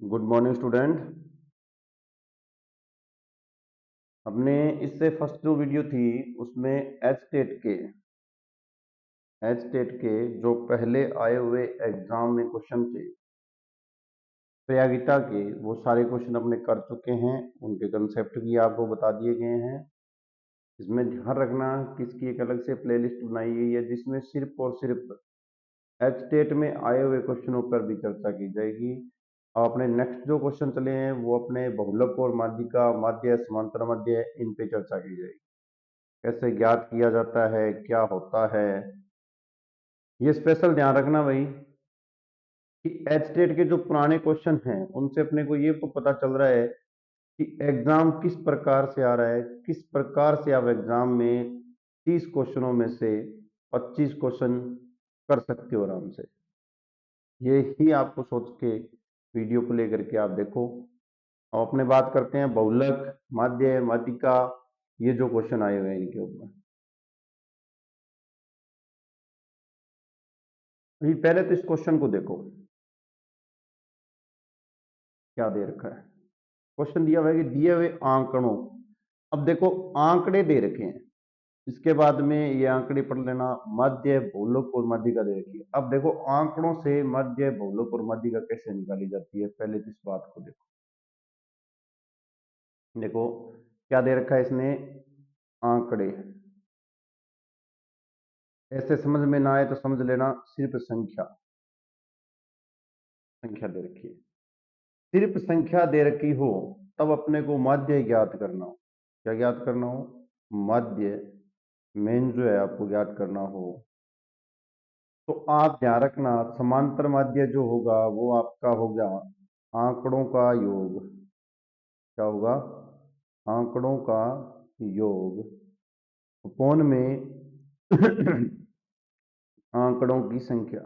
Good morning student. हमने इससे first जो वीडियो थी उसमें एच टेट के जो पहले आए हुए एग्जाम में क्वेश्चन थे प्रयागिता के, वो सारे क्वेश्चन अपने कर चुके हैं। उनके कंसेप्ट भी आपको बता दिए गए हैं। इसमें ध्यान रखना कि इसकी एक अलग से प्लेलिस्ट बनाई गई है जिसमें सिर्फ और सिर्फ एच टेट में आए हुए क्वेश्चनों पर भी चर्चा की जाएगी। और अपने नेक्स्ट जो क्वेश्चन चले हैं वो अपने बहुलक और माध्यिका, माध्य, समांतर माध्य, इन पे चर्चा की जाएगी। कैसे ज्ञात किया जाता है, क्या होता है, ये स्पेशल ध्यान रखना भाई कि एच टेट के जो पुराने क्वेश्चन हैं उनसे अपने को ये तो पता चल रहा है कि एग्जाम किस प्रकार से आ रहा है, किस प्रकार से आप एग्जाम में 30 क्वेश्चनों में से 25 क्वेश्चन कर सकते हो आराम से। ये ही आपको सोच के वीडियो को लेकर के आप देखो। अब अपने बात करते हैं बहुलक, माध्य, माध्यिका, ये जो क्वेश्चन आए हुए हैं इनके ऊपर। अभी पहले तो इस क्वेश्चन को देखो क्या दे रखा है। क्वेश्चन दिया हुआ है कि दिए हुए आंकड़ों, अब देखो आंकड़े दे रखे हैं, इसके बाद में ये आंकड़े पढ़ लेना, मध्य, बहुलक और माध्यिका दे रखी है। अब देखो आंकड़ों से मध्य, बहुलक और माध्यिका कैसे निकाली जाती है, पहले तो इस बात को देखो। देखो क्या दे रखा है इसने, आंकड़े। ऐसे समझ में ना आए तो समझ लेना सिर्फ संख्या, संख्या दे रखी है। सिर्फ संख्या दे रखी हो तब अपने को माध्य ज्ञात करना हो। क्या ज्ञात करना हो, माध्य मेन जो है आपको ज्ञात करना हो तो आप ध्यान रखना समांतर माध्य जो होगा वो आपका हो गया आंकड़ों का योग। क्या होगा, आंकड़ों का योग अपॉन में आंकड़ों की संख्या,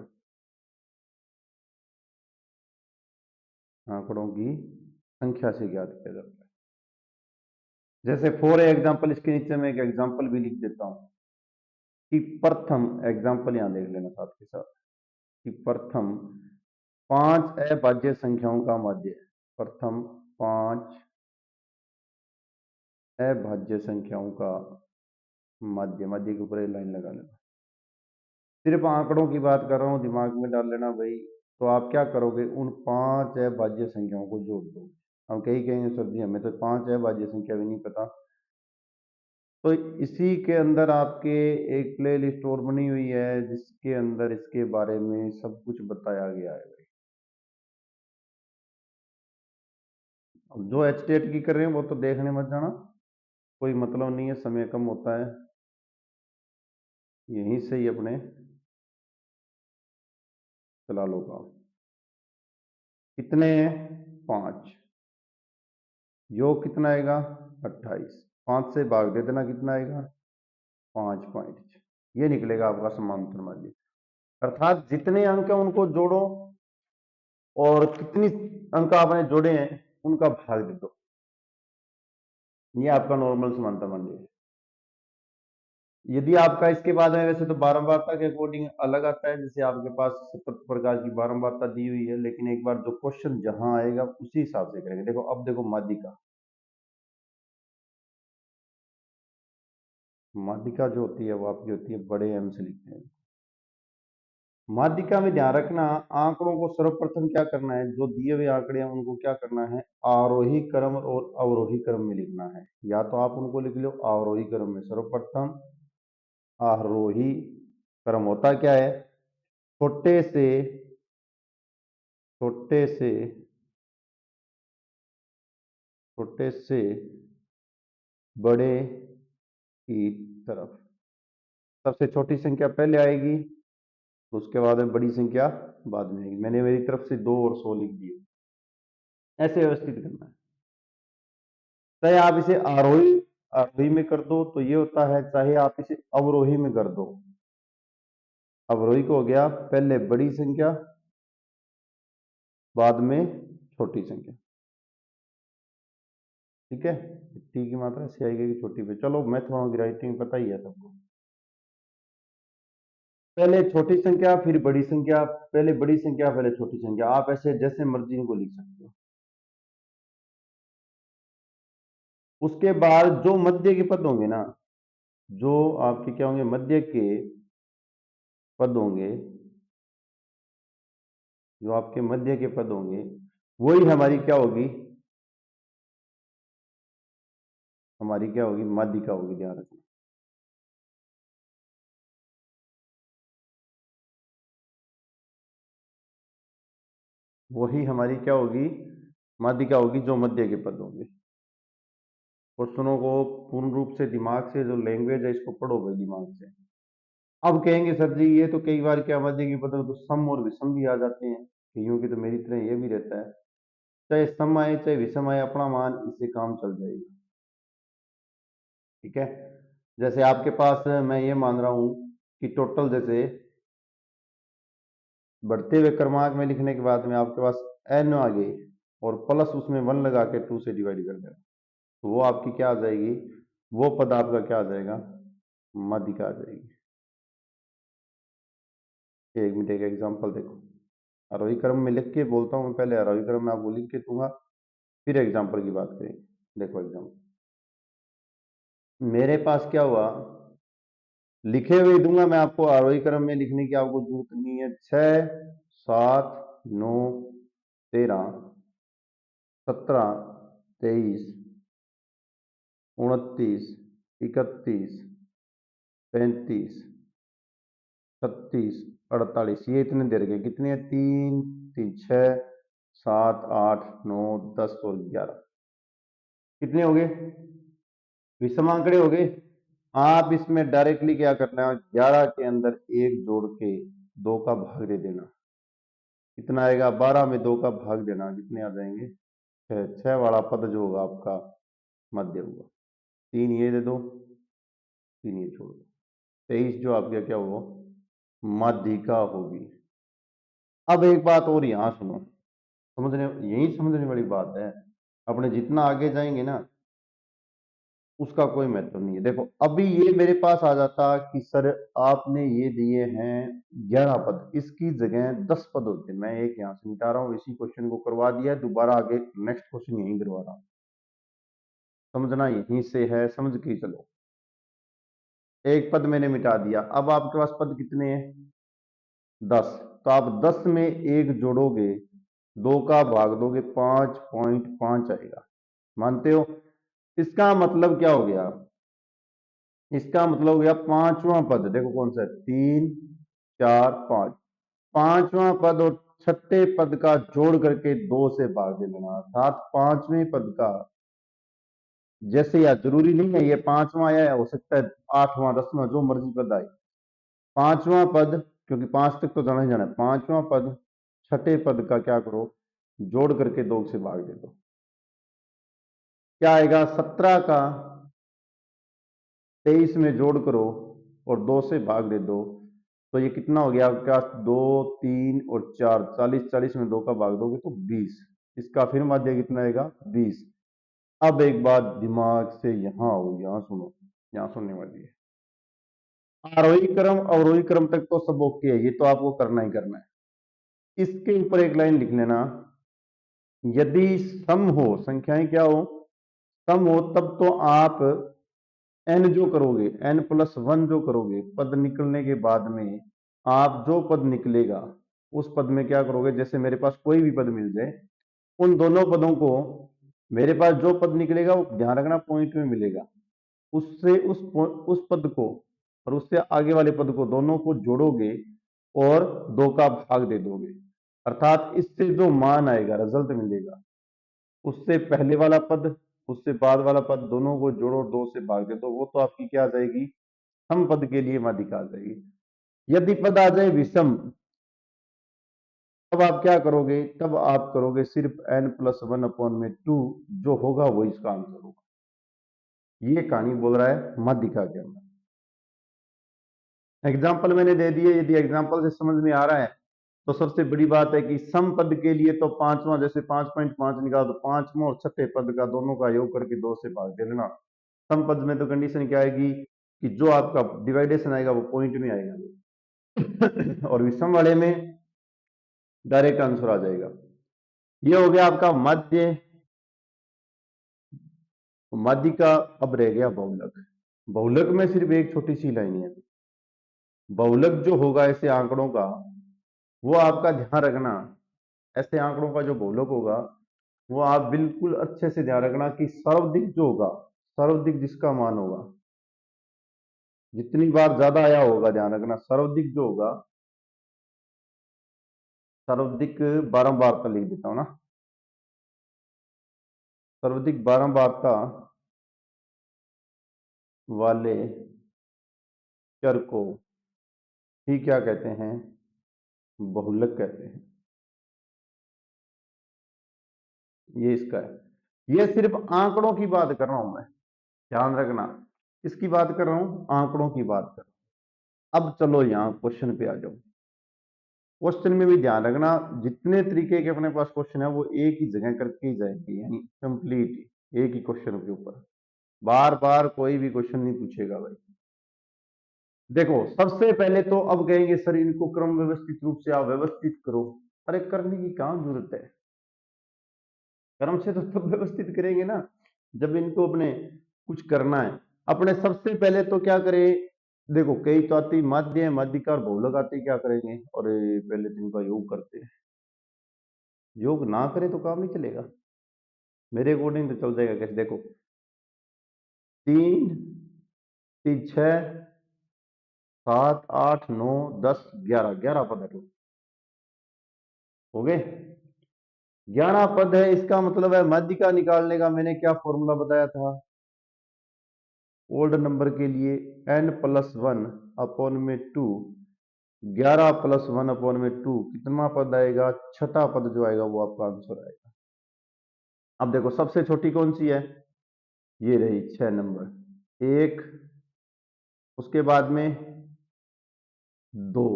आंकड़ों की संख्या से ज्ञात किया जाता है। जैसे फॉर एग्जाम्पल इसके नीचे मैं एक एग्जाम्पल भी लिख देता हूं कि प्रथम एग्जाम्पल यहां देख लेना साथ के साथ कि प्रथम 5 अभाज्य संख्याओं का माध्य है। प्रथम 5 अभाज्य संख्याओं का माध्य, माध्य के ऊपर लाइन लगा लेना। सिर्फ आंकड़ों की बात कर रहा हूं, दिमाग में डाल लेना भाई। तो आप क्या करोगे, उन 5 अभाज्य संख्याओं को जोड़ दो। हम कहीं कहेंगे सर जी हमें तो 5 अभाज्य संख्या भी नहीं पता, तो इसी के अंदर आपके एक प्ले लिस्ट और बनी हुई है जिसके अंदर इसके बारे में सब कुछ बताया गया है भाई। अब जो एच टेट की कर रहे हैं वो तो देखने मत जाना, कोई मतलब नहीं है, समय कम होता है, यहीं से ही अपने चला लो काम। कितने हैं, 5, योग कितना आएगा 28, 5 से भाग दे देना, कितना आएगा 5.6, ये निकलेगा आपका समांतर माध्य। अर्थात जितने अंक हैं उनको जोड़ो और कितनी अंक आपने जोड़े हैं उनका भाग दे दो, ये आपका नॉर्मल समांतर माध्य है। यदि आपका इसके बाद में वैसे तो बारंबारता के अकॉर्डिंग अलग आता है, जैसे आपके पास 7 प्रकार की बारंबारता दी हुई है, लेकिन एक बार जो क्वेश्चन जहां आएगा उसी हिसाब से करेंगे। देखो अब देखो माध्यिका, माध्यिका जो होती है वो आपकी होती है बड़े एम से लिखते हैं। माध्यिका में ध्यान रखना आंकड़ों को सर्वप्रथम क्या करना है, जो दिए हुए आंकड़े हैं उनको क्या करना है, आरोही क्रम और अवरोही क्रम में लिखना है। या तो आप उनको लिख लो आरोही क्रम में सर्वप्रथम, आरोही क्रम होता क्या है, छोटे से छोटे से छोटे से बड़े की तरफ, सबसे छोटी संख्या पहले आएगी तो उसके बाद में बड़ी संख्या बाद में आएगी। मैंने मेरी तरफ से 2 और 100 लिख दिए, ऐसे व्यवस्थित करना है। चाहे आप इसे आरोही आरोही में कर दो तो ये होता है, चाहे आप इसे अवरोही में कर दो। अवरोही को हो गया पहले बड़ी संख्या बाद में छोटी संख्या, ठीक है। टी की मात्रा ऐसे आएगी कि छोटी पे, चलो मैथमेटिक्स की राइटिंग पता ही है सबको। पहले छोटी संख्या फिर बड़ी संख्या, पहले बड़ी संख्या पहले छोटी संख्या, आप ऐसे जैसे मर्जी इनको लिख सकते हो। उसके बाद जो मध्य के पद होंगे ना, जो आपके क्या होंगे, मध्य के पद होंगे, जो आपके मध्य के पद होंगे, वही हमारी क्या होगी, हमारी क्या होगी, माध्यिका होगी, ध्यान रखना। वही हमारी क्या होगी, माध्यिका होगी, जो मध्य के पद होंगे। क्वेश्चनों को पूर्ण रूप से दिमाग से, जो लैंग्वेज है इसको पढ़ो भाई दिमाग से। अब कहेंगे सर जी ये तो कई बार क्या मध्य के पद तो सम और विषम भी आ जाते हैं, कईयों की तो मेरी तरह ये भी रहता है। चाहे सम आए चाहे विषम आए, अपना मान, इससे काम चल जाएगा। ठीक है, जैसे आपके पास मैं ये मान रहा हूं कि टोटल, जैसे बढ़ते हुए क्रमांक में लिखने के बाद में आपके पास n आ गई और प्लस उसमें 1 लगा के 2 से डिवाइड कर देना, तो वो आपकी क्या आ जाएगी, वो पद आपका क्या आ जाएगा, माध्यिका आ जाएगी। एक मिनट, एक एग्जांपल देखो, आरोही क्रम में लिख के बोलता हूँ, पहले आरोही क्रम में आपको लिख के दूंगा, फिर एग्जांपल की बात करेंगे। देखो एग्जांपल मेरे पास क्या हुआ, लिखे हुए दूंगा मैं आपको, आरोही क्रम में लिखने की आपको जरूरत नहीं है। 6, 7, 9, 13, 17, 23, 29, 31, 35, 36, 48, ये इतने दे रखे, कितने हैं, 3, 3, 6, 7, 8, 9, 10 और 11, कितने हो गए, विषम आंकड़े हो गए। आप इसमें डायरेक्टली क्या करना है, 11 के अंदर एक जोड़ के 2 का भाग दे देना, कितना आएगा, 12 में 2 का भाग देना, कितने आ जाएंगे, 6। 6 वाला पद जो होगा आपका मध्य होगा। 3 ये दे दो, 3 ये छोड़ दो, 23 जो आपका क्या होगा, माध्यिका होगी। अब एक बात और यहां सुनो, समझने, यही समझने वाली बात है, अपने जितना आगे जाएंगे ना उसका कोई महत्व नहीं है। देखो अभी ये मेरे पास आ जाता कि सर आपने ये दिए हैं 11 पद, इसकी जगह 10 पद होते, मैं एक यहां से मिटा रहा हूं, इसी क्वेश्चन को करवा दिया, दोबारा आगे नेक्स्ट क्वेश्चन यही करवा रहा हूं, समझना यहीं से है, समझ के ही चलो। एक पद मैंने मिटा दिया, अब आपके पास पद कितने हैं, 10, तो आप 10 में एक जोड़ोगे, 2 का भाग दोगे, 5.5 आएगा, मानते हो। इसका मतलब क्या हो गया, इसका मतलब हो गया पांचवा पद, देखो कौन सा है, 3, 4, 5, पांचवा पद और छठे पद का जोड़ करके 2 से भाग दे देना, अर्थात पांचवें पद का, जैसे यार जरूरी नहीं है ये पांचवा आया है, हो सकता है 8वां 10वां जो मर्जी पद आए, पांचवा पद, क्योंकि 5 तक तो जाना ही जाना है, पांचवा पद छठे पद का क्या करो, जोड़ करके 2 से भाग दे दो, क्या आएगा, 17 का 23 में जोड़ करो और 2 से भाग दे दो, तो ये कितना हो गया आपके पास, 2, 3 और 4, 40, 40 में 2 का भाग दोगे तो 20, इसका फिर माध्य कितना आएगा, 20। अब एक बात दिमाग से यहां आओ, यहां सुनो, यहां सुनने वाली है, आरोही क्रम अवरोही क्रम तक तो सब ओके है, ये तो आपको करना ही करना है। इसके ऊपर एक लाइन लिख लेना, यदि सम हो, संख्याएं क्या हो, सम हो, तब तो आप n जो करोगे, n+1 जो करोगे, पद निकलने के बाद में आप जो पद निकलेगा उस पद में क्या करोगे, जैसे मेरे पास कोई भी पद मिल जाए, उन दोनों पदों को, मेरे पास जो पद निकलेगा वो ध्यान रखना पॉइंट में मिलेगा, उससे उस पद को और उससे आगे वाले पद को, दोनों को जोड़ोगे और 2 का भाग दे दोगे, अर्थात इससे जो मान आएगा, रिजल्ट मिलेगा, उससे पहले वाला पद उससे बाद वाला पद दोनों को जोड़ो, 2 से भाग दे दो, वो तो आपकी क्या आ जाएगी, सम पद के लिए माध्यिका आ जाएगी। यदि पद आ जाए विषम, तब आप क्या करोगे, तब आप करोगे सिर्फ n+1/2, जो होगा वो इसका आंसर होगा। ये कहानी बोल रहा है माध्यिका के अंदर। एग्जाम्पल मैंने दे दिए, यदि एग्जाम्पल से समझ में आ रहा है तो सबसे बड़ी बात है कि सम पद के लिए तो पांचवा, जैसे 5.5 निकाला तो पांचवा और छठे पद का दोनों का योग करके 2 से भाग दे देना। सम पद में तो कंडीशन क्या आएगी कि जो आपका डिवाइडेशन आएगा वो पॉइंट में आएगा और विषम वाले में डायरेक्ट आंसर आ जाएगा। ये हो गया आपका मध्य माध्यिका अब रह गया बहुलक। बहुलक में सिर्फ एक छोटी सी लाइन है। बहुलक जो होगा ऐसे आंकड़ों का, वो आपका ध्यान रखना, ऐसे आंकड़ों का जो बहुलक होगा वो आप बिल्कुल अच्छे से ध्यान रखना कि सर्वाधिक जो होगा, सर्वाधिक जिसका मान होगा, जितनी बार ज्यादा आया होगा, ध्यान रखना सर्वाधिक जो होगा, सर्वाधिक बारंबार का लिख देता हूं ना, सर्वाधिक बारंबारता वाले चर को ही क्या कहते हैं, बहुलक कहते हैं। ये इसका है। ये सिर्फ आंकड़ों की बात कर रहा हूं मैं, ध्यान रखना, इसकी बात कर रहा हूं, आंकड़ों की बात कर रहा हूं। अब चलो यहां क्वेश्चन पे आ जाओ। क्वेश्चन में भी ध्यान रखना, जितने तरीके के अपने पास क्वेश्चन है वो एक ही जगह करके ही जाएंगे, यानी कंप्लीट एक ही क्वेश्चन के ऊपर, बार बार कोई भी क्वेश्चन नहीं पूछेगा भाई। देखो सबसे पहले तो अब कहेंगे सर इनको क्रम व्यवस्थित रूप से आप व्यवस्थित करो। अरे करने की कहां जरूरत है, क्रम से तो तब व्यवस्थित करेंगे ना जब इनको अपने कुछ करना है। अपने सबसे पहले तो क्या करें, देखो कई तो आती माध्य है, माध्यिका और बहुलक आती, क्या करेंगे, और पहले तो इनका योग करते हैं। योग ना करें तो काम नहीं चलेगा, मेरे अकॉर्डिंग तो चल जाएगा कैसे, देखो 3 3 6 7 8 9 10 11, 11 पद है, हो गए 11 पद है। इसका मतलब है माध्यिका निकालने का मैंने क्या फॉर्मूला बताया था, ओल्ड नंबर के लिए n+1 अपॉन में 2, 11+1 अपॉन में 2 कितना पद आएगा, छठा पद जो आएगा वो आपका आंसर आएगा। अब देखो सबसे छोटी कौन सी है, ये रही 6 नंबर, एक, उसके बाद में 2,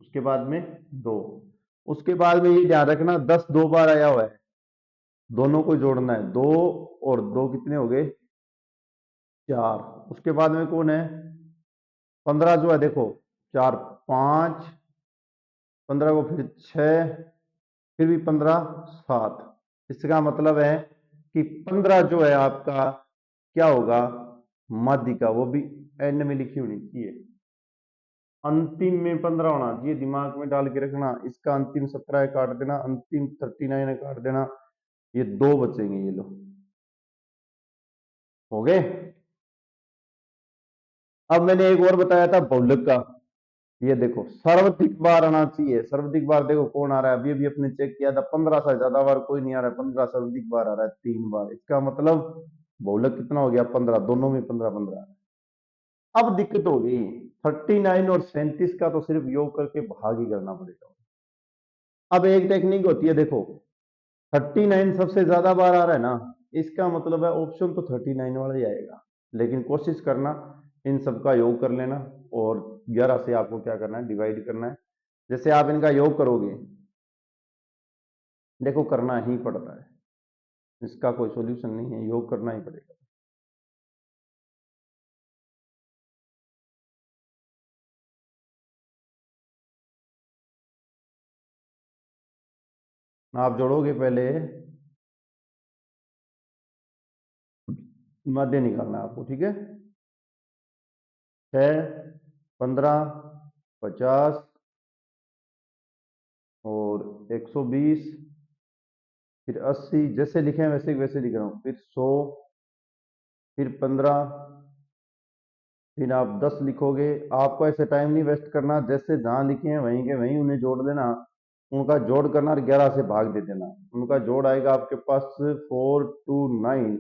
उसके बाद में 2, उसके बाद में ये ध्यान रखना 10 दो बार आया हुआ है, दोनों को जोड़ना है, 2 और 2 कितने हो गए, 4। उसके बाद में कौन है, 15 जो है, देखो 4 5, 15 को फिर 6, फिर भी 15 7। इसका मतलब है कि 15 जो है आपका क्या होगा, माध्यिका, वो भी एंड में लिखी होनी चाहिए, अंतिम में 15 होना चाहिए, दिमाग में डाल के रखना। इसका अंतिम 17 काट देना, अंतिम 39 काट देना, ये 2 बचेंगे, ये लो हो गए। अब मैंने एक और बताया था बहुलक का, ये देखो सर्वाधिक बार आना चाहिए, सर्वाधिक बार देखो कौन आ रहा है, अभी अभी अपने चेक किया था 15 से ज्यादा बार कोई नहीं आ रहा है, 15 सर्वाधिक बार आ रहा है 3 बार, इसका मतलब बहुलक कितना हो गया, 15, दोनों में 15 15। अब दिक्कत हो गई, 39 और 37 का तो सिर्फ योग करके भाग ही करना पड़ेगा। अब एक टेक्निक होती है, देखो 39 सबसे ज्यादा बार आ रहा है ना, इसका मतलब है ऑप्शन तो 39 वाला ही आएगा, लेकिन कोशिश करना इन सबका योग कर लेना, और 11 से आपको क्या करना है, डिवाइड करना है। जैसे आप इनका योग करोगे, देखो करना ही पड़ता है, इसका कोई सॉल्यूशन नहीं है, योग करना ही पड़ेगा। आप जोड़ोगे पहले, मध्य निकालना है आपको, ठीक है, 6 15 50 और 120, फिर 80, जैसे लिखे हैं वैसे वैसे लिख रहा हूं, फिर 100, फिर 15, फिर आप 10 लिखोगे। आपको ऐसे टाइम नहीं वेस्ट करना, जैसे जहां लिखे हैं वहीं के वहीं उन्हें जोड़ देना, उनका जोड़ करना और 11 से भाग दे देना, उनका जोड़ आएगा आपके पास 429,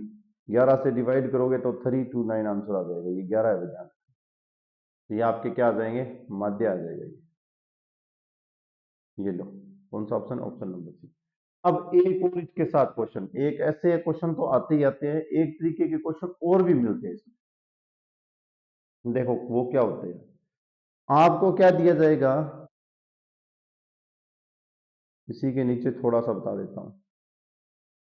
11 से डिवाइड करोगे तो 329 आंसर आ जाएगा, ये 11 है भैया, ये आपके क्या आ जाएंगे, माध्य आ जाएगा ये लो, कौन सा ऑप्शन, ऑप्शन नंबर सी। अब एक और इसके साथ क्वेश्चन, एक ऐसे क्वेश्चन तो आते ही आते हैं, एक तरीके के क्वेश्चन और भी मिलते हैं इसमें। देखो वो क्या होते हैं, आपको क्या दिया जाएगा, इसी के नीचे थोड़ा सा बता देता हूं,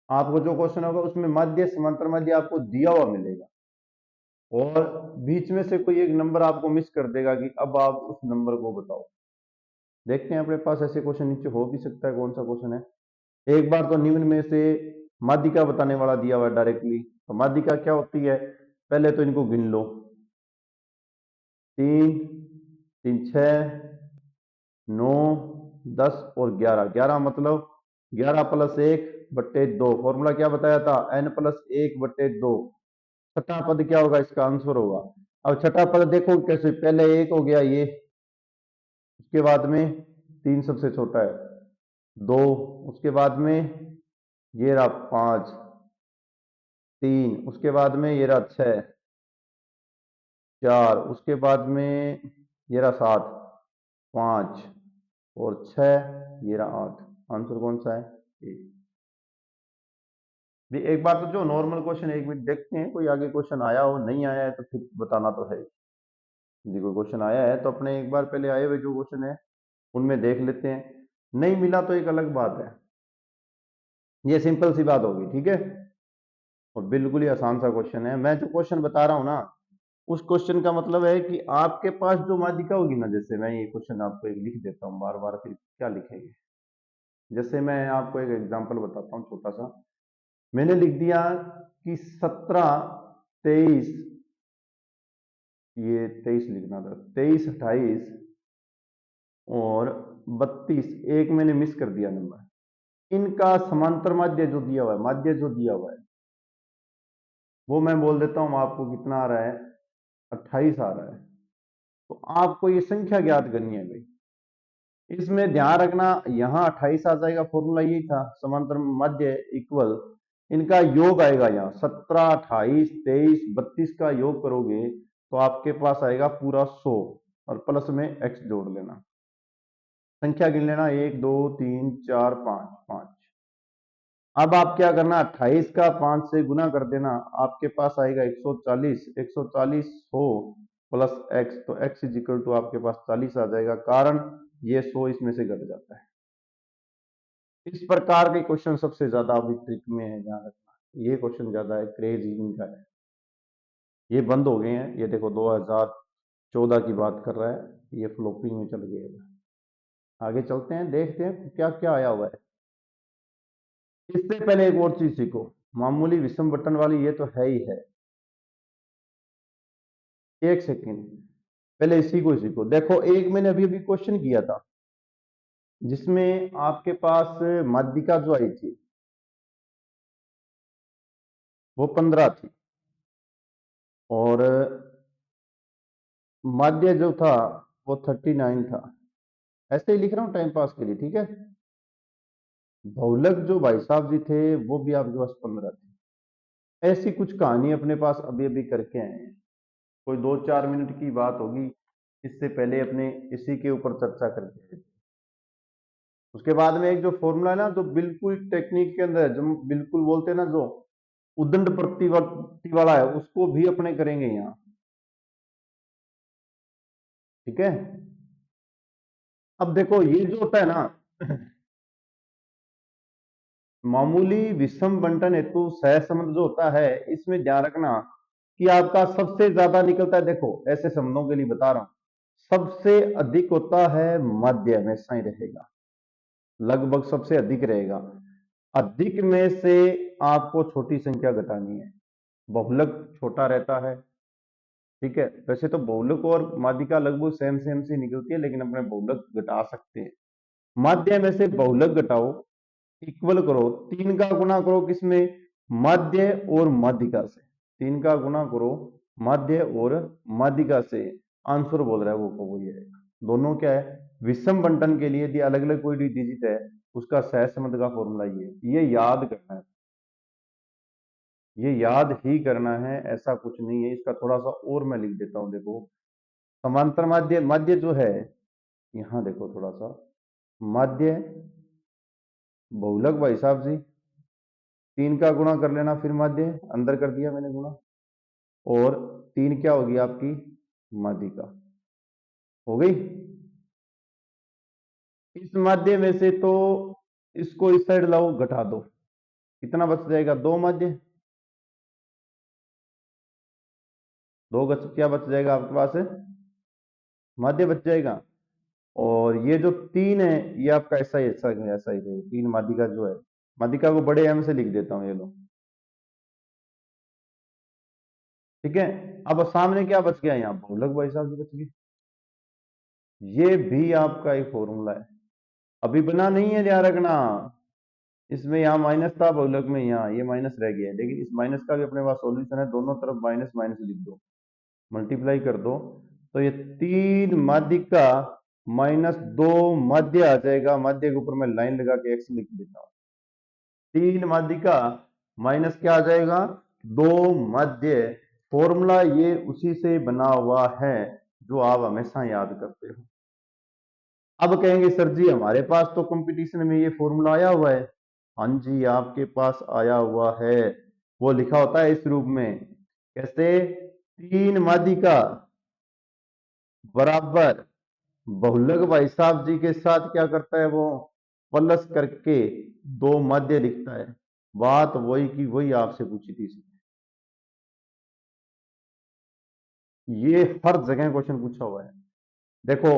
आपको जो क्वेश्चन होगा उसमें मध्य समांतर मध्य आपको दिया हुआ मिलेगा, और बीच में से कोई एक नंबर आपको मिस कर देगा कि अब आप उस नंबर को बताओ। देखते हैं अपने पास ऐसे क्वेश्चन नीचे हो भी सकता है, कौन सा क्वेश्चन है। एक बार तो निम्न में से माध्यिका बताने वाला दिया हुआ है डायरेक्टली। तो माध्यिका क्या होती है, पहले तो इनको गिन लो, 3 3 6 9 10 और 11, 11 मतलब 11 प्लस 1/2, फॉर्मूला क्या बताया था, n+1/2। छठा पद क्या होगा, इसका आंसर होगा। अब छठा पद देखो कैसे, पहले 1 हो गया ये, उसके बाद में 3 सबसे छोटा है, 2, उसके बाद में ये रहा 5, 3, उसके बाद में ये रहा 6, 4, उसके बाद में ये रहा 7, 5 और 6, ये रहा 8। आंसर कौन सा है, ए। भी एक बार तो जो नॉर्मल क्वेश्चन एक मिनट देखते हैं, कोई आगे क्वेश्चन आया हो, नहीं आया है तो फिर बताना तो है। यदि कोई क्वेश्चन आया है तो अपने एक बार पहले आए हुए जो क्वेश्चन है उनमें देख लेते हैं, नहीं मिला तो एक अलग बात है, ये सिंपल सी बात होगी, ठीक है। और बिल्कुल ही आसान सा क्वेश्चन है, मैं जो क्वेश्चन बता रहा हूं ना, उस क्वेश्चन का मतलब है कि आपके पास जो माध्यिका होगी ना, जैसे मैं ये क्वेश्चन आपको एक लिख देता हूँ बार बार, फिर क्या लिखेंगे। जैसे मैं आपको एक एग्जांपल बताता हूँ छोटा सा, मैंने लिख दिया कि 17 23, ये 23 लिखना था, 23 28 और 32, एक मैंने मिस कर दिया नंबर, इनका समांतर माध्य जो दिया हुआ है, माध्य जो दिया हुआ है वो मैं बोल देता हूं आपको, कितना आ रहा है, 28 आ रहा है। तो आपको ये संख्या ज्ञात करनी है भाई, इसमें ध्यान रखना, यहां 28 आ जाएगा, फॉर्मूला यही था, समांतर माध्य इक्वल, इनका योग आएगा यहाँ 17 28 23 32 का योग करोगे तो आपके पास आएगा पूरा 100, और प्लस में x जोड़ लेना, संख्या गिन लेना, 1 2 3 4 5 5। अब आप क्या करना, 28 का 5 से गुना कर देना, आपके पास आएगा 140, 140 हो प्लस x, तो x इज इक्वल टू आपके पास 40 आ जाएगा, कारण ये 100 इसमें से घट जाता है। इस प्रकार के क्वेश्चन सबसे ज्यादा अभी ट्रिक में है, ध्यान रखना, ये क्वेश्चन ज्यादा है, क्रेज इनका है। ये बंद हो गए हैं, ये देखो 2014 की बात कर रहा है, ये फ्लोपिंग में चल गए। आगे चलते हैं, देखते हैं क्या क्या आया हुआ है। इससे पहले एक और चीज सीखो, मामूली विषम बटन वाली ये तो है ही है, एक सेकेंड पहले इसी को सीखो। देखो एक मैंने अभी अभी क्वेश्चन किया था जिसमें आपके पास माध्यिका जो आई थी वो 15 थी, और माध्य जो था वो 39 था। ऐसे ही लिख रहा हूं टाइम पास के लिए, ठीक है। बहुलक जो भाई साहब जी थे वो भी आपके पास 15 थे। ऐसी कुछ कहानी अपने पास अभी अभी करके आए हैं, कोई 2-4 मिनट की बात होगी, इससे पहले अपने इसी के ऊपर चर्चा करके आए थे। उसके बाद में एक जो फॉर्मूला है ना, जो बिल्कुल टेक्निक के अंदर है, जो बिल्कुल बोलते हैं ना, जो उदंड प्रतिवर्ती वाला है, उसको भी अपने करेंगे यहाँ, ठीक है। अब देखो ये जो होता है ना मामूली विषम बंटन हेतु सहसंबंध जो होता है, इसमें ध्यान रखना कि आपका सबसे ज्यादा निकलता है, देखो ऐसे संबंधों के लिए बता रहा हूं, सबसे अधिक होता है मध्य, हमेशा ही रहेगा, लगभग सबसे अधिक रहेगा। अधिक में से आपको छोटी संख्या घटानी है, बहुलक छोटा रहता है, ठीक है। वैसे तो बहुलक और माध्यिका लगभग सेम सेम सी निकलती है, लेकिन अपने बहुलक घटा सकते हैं। माध्य में से बहुलक घटाओ, इक्वल करो, 3 का गुणा करो किसमें, माध्य और माध्यिका से, 3 का गुणा करो माध्य और माध्यिका से, आंसर बोल रहा है वो वही है। दोनों क्या है, विषम बंटन के लिए यदि अलग अलग कोई डिजिट है उसका सहसंबंध का फॉर्मूला ये याद करना है, ये याद ही करना है, ऐसा कुछ नहीं है। इसका थोड़ा सा और मैं लिख देता हूं, देखो समांतर माध्य, माध्य जो है यहां देखो थोड़ा सा, माध्य बहुलक भाई साहब जी, 3 का गुणा कर लेना, फिर माध्य अंदर कर दिया मैंने गुणा, और 3 क्या होगी आपकी माध्यिका, हो गई। इस माध्य में से तो इसको इस साइड लाओ, घटा दो, कितना बच जाएगा, 2 माध्य, 2 क्या बच जाएगा आपके पास, माध्य बच जाएगा। और ये जो 3 है ये आपका ऐसा ही ऐसा ही रहेगा, 3 माध्यिका जो है माध्यिका को बड़े एम से लिख देता हूं, ये लो, ठीक है। अब सामने क्या बच गया, यहाँ बहुलक भाई साहब जी बच गए। ये भी आपका एक फॉर्मूला है, अभी बना नहीं है, ध्यान रखना। इसमें यहाँ माइनस था, बहुलक में यहाँ ये माइनस रह गया है, लेकिन इस माइनस का भी अपने पास सॉल्यूशन है, दोनों तरफ माइनस माइनस लिख दो, मल्टीप्लाई कर दो, तो ये 3 माध्यिका माइनस 2 मध्य आ जाएगा। मध्य के ऊपर मैं लाइन लगा के एक्स लिख देता हूं। 3 माध्यिका माइनस क्या आ जाएगा, 2 मध्य। फॉर्मूला ये उसी से बना हुआ है जो आप हमेशा याद करते हो। अब कहेंगे सर जी हमारे पास तो कंपटीशन में ये फॉर्मूला आया हुआ है। हाँ जी, आपके पास आया हुआ है, वो लिखा होता है इस रूप में, कैसे, 3 माध्यिका बराबर बहुलक भाई साहब जी के साथ क्या करता है वो, प्लस करके 2 मध्य लिखता है। बात वही की वही आपसे पूछी थी इसने। ये हर जगह क्वेश्चन पूछा हुआ है, देखो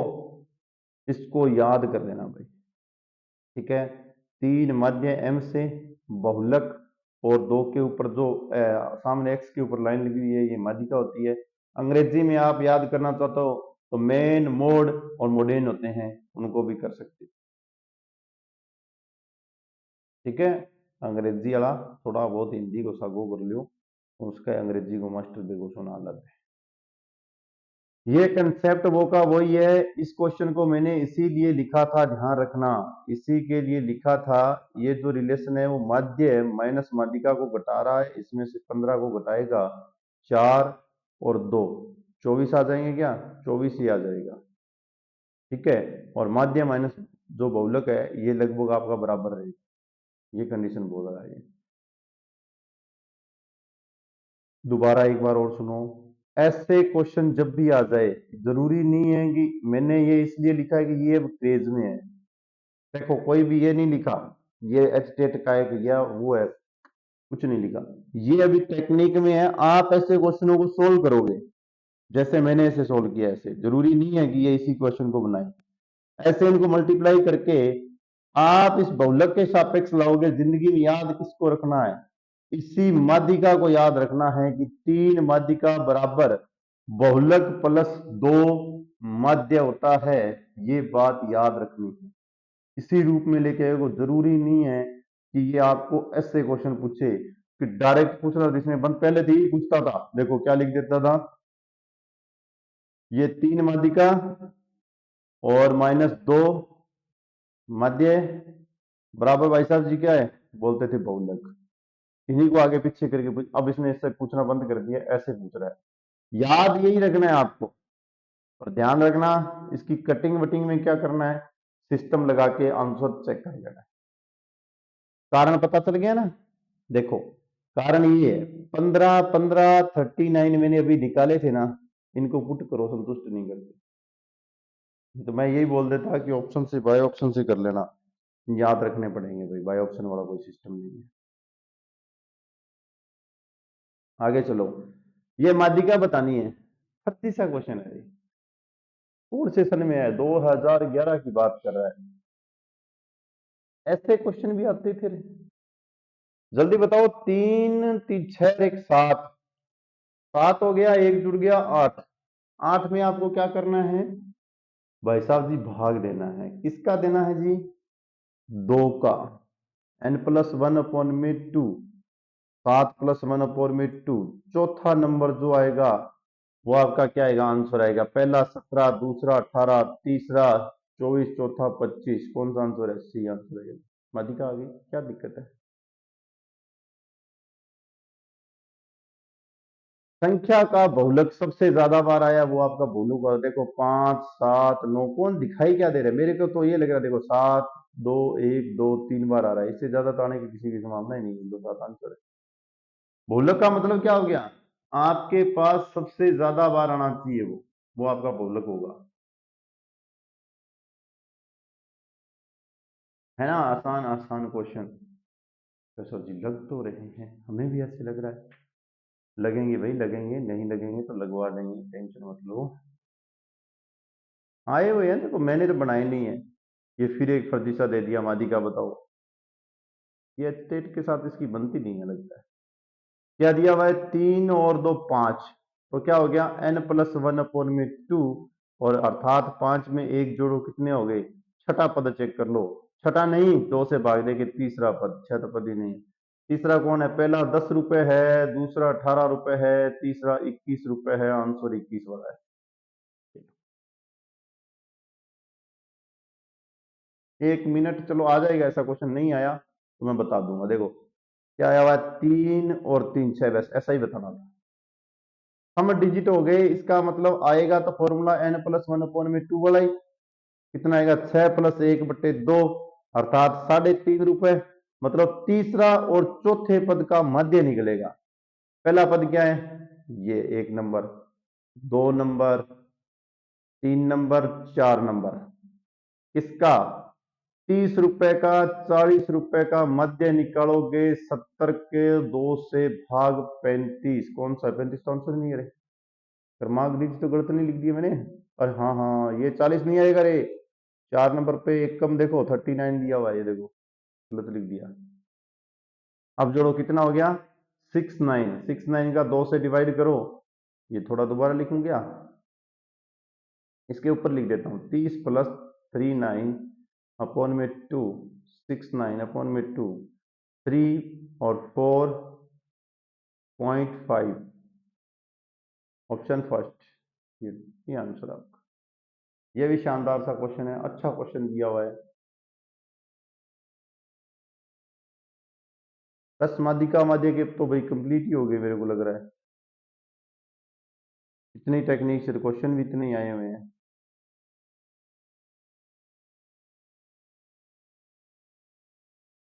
इसको याद कर लेना भाई, ठीक है। 3 मध्य एम से बहुलक, और 2 के ऊपर जो सामने एक्स के ऊपर लाइन लगी हुई है, ये माध्यिका होती है। अंग्रेजी में आप याद करना चाहते हो तो मेन, मोड और मोडेन होते हैं, उनको भी कर सकते हो, ठीक है। अंग्रेजी वाला थोड़ा बहुत हिंदी को सागो कर लियो, उसका अंग्रेजी को मास्टर देखो सुना लग। ये कंसेप्ट वो का वही है। इस क्वेश्चन को मैंने इसीलिए लिखा था, ध्यान रखना, इसी के लिए लिखा था। ये जो रिलेशन है वो माध्य माइनस माध्यिका को घटा रहा है, इसमें से 15 को घटाएगा 4 और 2, 24 आ जाएंगे क्या, 24 ही आ जाएगा, ठीक है। और माध्य माइनस जो बहुलक है ये लगभग आपका बराबर रहेगा, ये कंडीशन बोल रहा है ये। दोबारा एक बार और सुनो, ऐसे क्वेश्चन जब भी आ जाए, जरूरी नहीं है कि मैंने ये इसलिए लिखा है कि ये अब क्रेज में है। देखो कोई भी ये नहीं लिखा ये एच टेट का एक या वो है, कुछ नहीं लिखा, ये अभी टेक्निक में है। आप ऐसे क्वेश्चनों को सोल्व करोगे जैसे मैंने इसे सोल्व किया, ऐसे जरूरी नहीं है कि ये इसी क्वेश्चन को बनाए, ऐसे इनको मल्टीप्लाई करके आप इस बहुलक के सापेक्ष लाओगे। जिंदगी में याद किसको रखना है, इसी माध्यिका को याद रखना है कि 3 माध्यिका बराबर बहुलक प्लस 2 माध्य होता है, ये बात याद रखनी है। इसी रूप में लेके आएगा, जरूरी नहीं है कि ये आपको ऐसे क्वेश्चन पूछे कि डायरेक्ट पूछ रहा था, इसमें बंद पहले से ही पूछता था, देखो क्या लिख देता था, ये 3 माध्यिका और माइनस 2 मध्य बराबर भाई साहब जी क्या है, बोलते थे बहुलक। इन्हीं को आगे पीछे करके पूछ, अब इसने इससे पूछना बंद कर दिया, ऐसे पूछ रहा है। याद यही रखना है आपको, और ध्यान रखना इसकी कटिंग वटिंग में क्या करना है, सिस्टम लगा के आंसर चेक कर लेना है। कारण पता चल गया ना, देखो कारण ये है, 15 15 39 मैंने अभी निकाले थे ना, इनको पुट करो, संतुष्ट नहीं करते, तो मैं यही बोल देता कि ऑप्शन से बाय ऑप्शन से कर लेना, याद रखने पड़ेंगे भाई, बाय ऑप्शन वाला कोई सिस्टम नहीं है। आगे चलो, ये माध्यिका बतानी है, 36 क्वेश्चन है, पूर्ण सेशन में है, 2011 की बात कर रहा है। ऐसे क्वेश्चन भी आते थे, जल्दी बताओ, 3 3 6 1 7, 7 हो गया, एक जुड़ गया 8, 8 में आपको क्या करना है भाई साहब जी, भाग देना है, किसका देना है जी, 2 का, n+1/2, 7+1/2, चौथा नंबर जो आएगा वो आपका क्या आएगा, आंसर आएगा, पहला 17, दूसरा 18, तीसरा 24, चौथा 25, कौन सा आंसर है, सी आंसर है। माध्यिका आ गई, क्या दिक्कत है। संख्या का बहुलक सबसे ज्यादा बार आया वो आपका बहुलक हुआ, देखो 5 7 9, कौन दिखाई क्या दे रहा है, मेरे को तो ये लग रहा है, देखो 7 2 1 2 3 बार आ रहा है, इससे ज्यादा तो आने की किसी की संभावना ही नहीं है, 2 7 आंसर है। बहुलक का मतलब क्या हो गया, आपके पास सबसे ज्यादा बार आना चाहिए, वो आपका बहुलक होगा, है ना। आसान आसान क्वेश्चन, तो सर जी लग तो रहे हैं, हमें भी ऐसे लग रहा है, लगेंगे भाई लगेंगे, नहीं लगेंगे तो लगवा देंगे, टेंशन मत लो। आए हुए हैं, देखो मैंने तो बनाए नहीं है, ये फिर एक फर्जीसा दे दिया, मादी का बताओ, ये स्टेट के साथ इसकी बनती नहीं है लगता है। क्या दिया हुआ है 3 और 2 5, तो क्या हो गया n+1/2, और अर्थात 5 में 1 जोड़ो कितने हो गए, छठा पद चेक कर लो। छठा नहीं, 2 से भाग देके तीसरा पद, छठा पद ही नहीं। तीसरा कौन है, पहला 10 रुपए है, दूसरा 18 रुपए है, तीसरा 21 रुपए है, आंसर 21 वाला है। 1 मिनट, चलो आ जाएगा, ऐसा क्वेश्चन नहीं आया तो मैं बता दूंगा। देखो क्या आया हुआ है, 3 और 3 6, बस ऐसा ही बताना था। हम डिजिट हो गए, इसका मतलब आएगा तो फॉर्मूला n+1/2 वाला ही। कितना आएगा, 6+1/2, अर्थात 3.5 रुपए। मतलब तीसरा और चौथे पद का मध्य निकलेगा। पहला पद क्या है, ये 1 नंबर, 2 नंबर, 3 नंबर, 4 नंबर। इसका 30 रुपए का, 40 रुपए का मध्य निकालोगे, 70 के 2 से भाग 35, कौन सा 35 तो आंसर नहीं है रे, क्रमांक डिजिट तो गलत नहीं लिख दिया मैंने। अरे हाँ हाँ, ये 40 नहीं आएगा रे, 4 नंबर पे एक कम, देखो 39 दिया हुआ है, ये देखो गलत लिख दिया। अब जोड़ो, कितना हो गया 69, 69 का 2 से डिवाइड करो, ये थोड़ा दोबारा लिखूं क्या, इसके ऊपर लिख देता हूँ, 30+39/2, 69/2, 3 और 4.5, ऑप्शन फर्स्ट, ये आंसर आपका। ये भी शानदार सा क्वेश्चन है, अच्छा क्वेश्चन दिया हुआ है। बस माध्यिका माध्य के तो भाई कंप्लीट ही हो गए मेरे को लग रहा है, इतनी टेक्निक से क्वेश्चन भी इतने ही आए हुए हैं।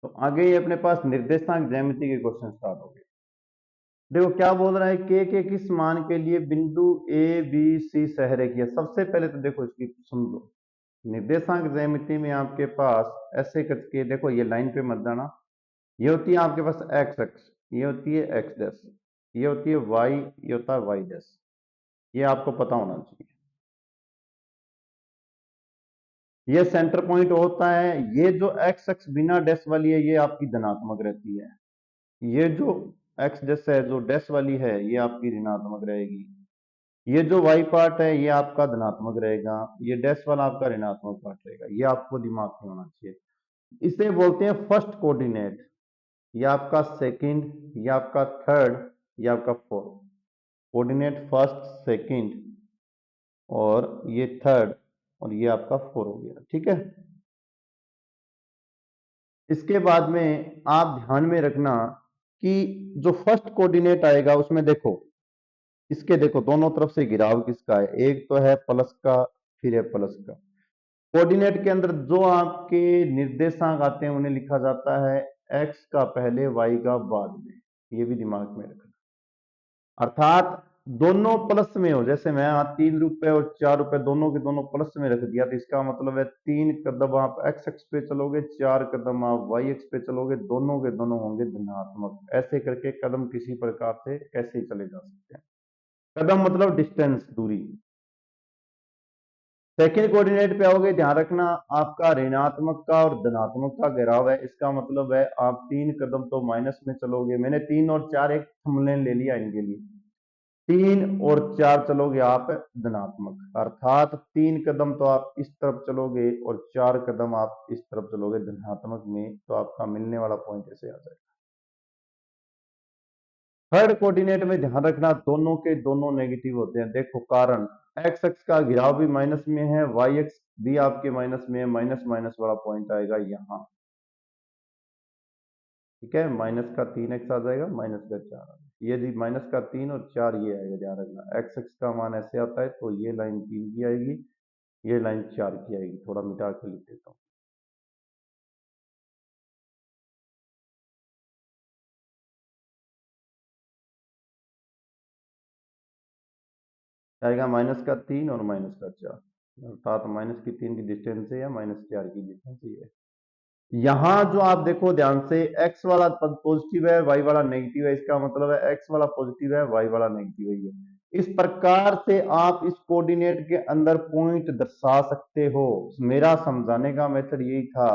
तो आगे ही अपने पास निर्देशांक ज्यामिति के क्वेश्चन स्टार्ट हो गए। देखो क्या बोल रहा है, के किस मान के लिए बिंदु ए बी सी सहरेखीय है। सबसे पहले तो देखो इसकी समझो, निर्देशांक ज्यामिति में आपके पास ऐसे करके देखो, ये लाइन पे मत जाना, ये होती है आपके पास एक्स अक्ष, ये होती है एक्स डैश, ये होती है वाई, ये होता है वाई डैश, ये आपको पता होना चाहिए। ये सेंटर पॉइंट होता है, ये जो एक्स अक्ष बिना डैश वाली है ये आपकी धनात्मक रहती है, ये जो एक्स डैश है जो डैश वाली है ये आपकी ऋणात्मक रहेगी, ये जो वाई पार्ट है ये आपका धनात्मक रहेगा, ये डैश वाला आपका ऋणात्मक पार्ट रहेगा, ये आपको दिमाग में होना चाहिए। इसे बोलते हैं फर्स्ट कोऑर्डिनेट, ये आपका सेकंड, ये आपका थर्ड, ये आपका फोर्थ। कोऑर्डिनेट फर्स्ट, सेकंड और ये थर्ड, और ये आपका फोर हो गया, ठीक है। इसके बाद में आप ध्यान में रखना कि जो फर्स्ट कोऑर्डिनेट आएगा उसमें देखो, इसके देखो दोनों तरफ से गिराव किसका है, एक तो है प्लस का, फिर है प्लस का। कोऑर्डिनेट के अंदर जो आपके निर्देशांक आते हैं उन्हें लिखा जाता है एक्स का पहले, वाई का बाद में, ये भी दिमाग में रखना। अर्थात दोनों प्लस में हो, जैसे मैं 3 रुपए और 4 रुपए दोनों के दोनों प्लस में रख दिया, तो इसका मतलब है 3 कदम आप एक्स एक्स पे चलोगे, 4 कदम आप वाई एक्स पे चलोगे, दोनों के दोनों होंगे धनात्मक। ऐसे करके कदम किसी प्रकार से कैसे ही चले जा सकते हैं, कदम मतलब डिस्टेंस, दूरी। सेकंड कोऑर्डिनेट पे आओगे, ध्यान रखना आपका ऋणात्मक का और धनात्मक का घेराव है, इसका मतलब है आप 3 कदम तो माइनस में चलोगे, मैंने 3 और 4 एक थंबनेल ले लिया इनके लिए, 3 और 4 चलोगे आप धनात्मक, अर्थात 3 कदम तो आप इस तरफ चलोगे और 4 कदम आप इस तरफ चलोगे धनात्मक में, तो आपका मिलने वाला पॉइंट ऐसे आ जाएगा। थर्ड कोऑर्डिनेट में ध्यान रखना दोनों के दोनों नेगेटिव होते हैं, देखो कारण, एक्स एक्स का घिराव भी माइनस में है, वाई एक्स भी आपके माइनस में है, माइनस माइनस वाला पॉइंट आएगा यहाँ, ठीक है। माइनस का 3x आ जाएगा, माइनस का 4 आ जाएगा, ये जी माइनस का 3 और 4 ये आएगा, ध्यान रखना एक्स एक्स का मान ऐसे आता है, तो ये लाइन 3 की आएगी, ये लाइन 4 की आएगी, थोड़ा मिटा के लिख देता हूँ। आएगा -3 और -4, अर्थात -3 की डिस्टेंस है या -4 की डिस्टेंस है। यहां जो आप देखो ध्यान से, x वाला पद पॉजिटिव है, y वाला नेगेटिव है, इसका मतलब है x वाला पॉजिटिव है, y वाला नेगेटिव है। ये इस प्रकार से आप इस कोऑर्डिनेट के अंदर पॉइंट दर्शा सकते हो। मेरा समझाने का मेथड यही था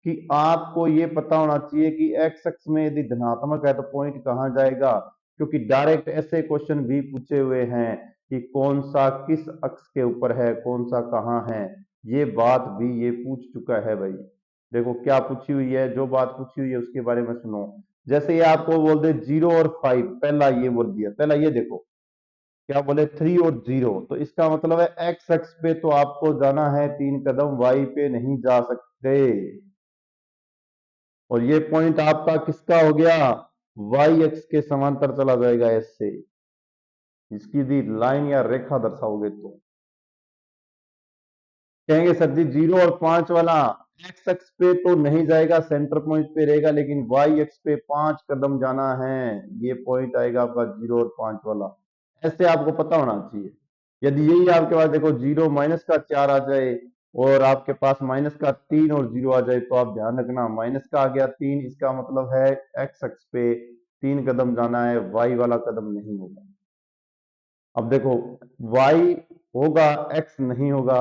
कि आपको ये पता होना चाहिए कि एक्स अक्ष में यदि धनात्मक है तो पॉइंट कहाँ जाएगा, क्योंकि डायरेक्ट ऐसे क्वेश्चन भी पूछे हुए हैं कि कौन सा किस अक्ष के ऊपर है, कौन सा कहाँ है। ये बात भी ये पूछ चुका है भाई। देखो क्या पूछी हुई है, जो बात पूछी हुई है उसके बारे में सुनो। जैसे ये आपको बोल दे 0 और 5, पहला ये बोल दिया, पहला ये देखो क्या बोले 3 और 0, तो इसका मतलब है एक्स अक्ष पे तो आपको जाना है 3 कदम, वाई पे नहीं जा सकते। और ये पॉइंट आपका किसका हो गया, वाई एक्स के समांतर चला जाएगा ऐसे, इसकी यदि लाइन या रेखा दर्शाओगे तो कहेंगे सर जी 0 और 5 वाला एक्स अक्ष पे तो नहीं जाएगा, सेंटर पॉइंट पे रहेगा, लेकिन वाई एक्स पे 5 कदम जाना है, ये पॉइंट आएगा आपका 0 और 5 वाला। ऐसे आपको पता होना चाहिए। यदि यही आपके पास देखो 0 माइनस का 4 आ जाए और आपके पास माइनस का 3 और 0 आ जाए, तो आप ध्यान रखना माइनस का आ गया 3, इसका मतलब है एक्स अक्ष पे 3 कदम जाना है, वाई वाला कदम नहीं होगा। अब देखो y होगा, x नहीं होगा।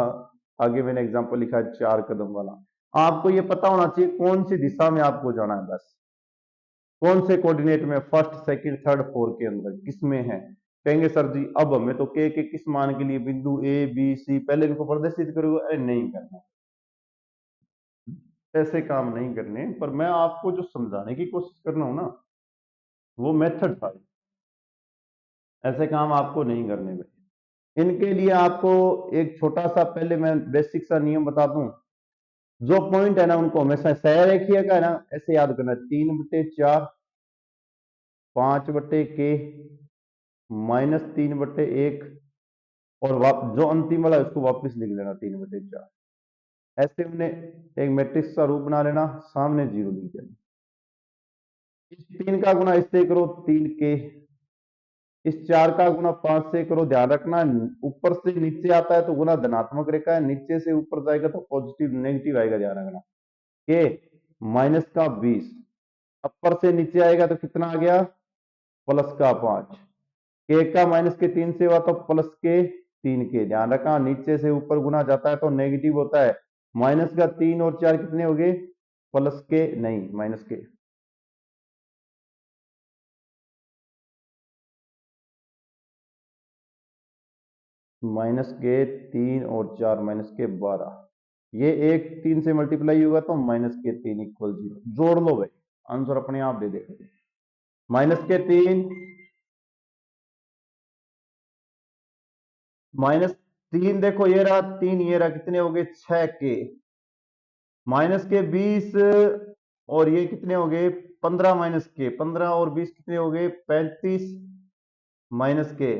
आगे मैंने एग्जांपल लिखा है 4 कदम वाला। आपको ये पता होना चाहिए कौन सी दिशा में आपको जाना है, बस कौन से कोऑर्डिनेट में, फर्स्ट सेकंड थर्ड फोर्थ के अंदर किस में है। कहेंगे सर जी अब हमें तो के किस मान के लिए बिंदु ए बी सी पहले इनको प्रदर्शित करोगे, अरे नहीं करना, ऐसे काम नहीं करने, पर मैं आपको जो समझाने की कोशिश कर रहा हूं ना वो मेथड था, ऐसे काम आपको नहीं करने भाई। इनके लिए आपको एक छोटा सा पहले मैं बेसिक सा नियम बता दूं। जो पॉइंट है ना उनको हमेशा सहरेखीय का है ना ऐसे याद करना, 3/4, 5/k, -3/1, और जो अंतिम वाला है उसको वापस लिख लेना 3/4। ऐसे उन्हें एक मैट्रिक्स का रूप बना लेना, सामने 0 लिख देना। इस 3 का गुना इससे करो 3k, इस 4 का गुना 5 से करो। ध्यान रखना ऊपर से नीचे आता है तो गुना धनात्मक रेखा है, नीचे से ऊपर जाएगा तो पॉजिटिव नेगेटिव आएगा, ध्यान रखना। के माइनस का 20, अपर से नीचे आएगा तो कितना आ गया, प्लस का 5। के का माइनस के 3 से हुआ तो प्लस के 3 के, ध्यान रखना नीचे से ऊपर गुना जाता है तो नेगेटिव होता है। माइनस का 3 और 4 कितने हो गए, प्लस के नहीं माइनस के। -3 और 4 -12, ये एक 3 से मल्टीप्लाई होगा तो -3 इक्वल 0, जोड़ लो भाई, आंसर अपने आप दे देगा। -3 -3 देखो ये रहा 3, ये रहा, कितने हो गए 6 के, -20, और ये कितने हो गए 15, -के 15 और 20 कितने हो गए 35, -के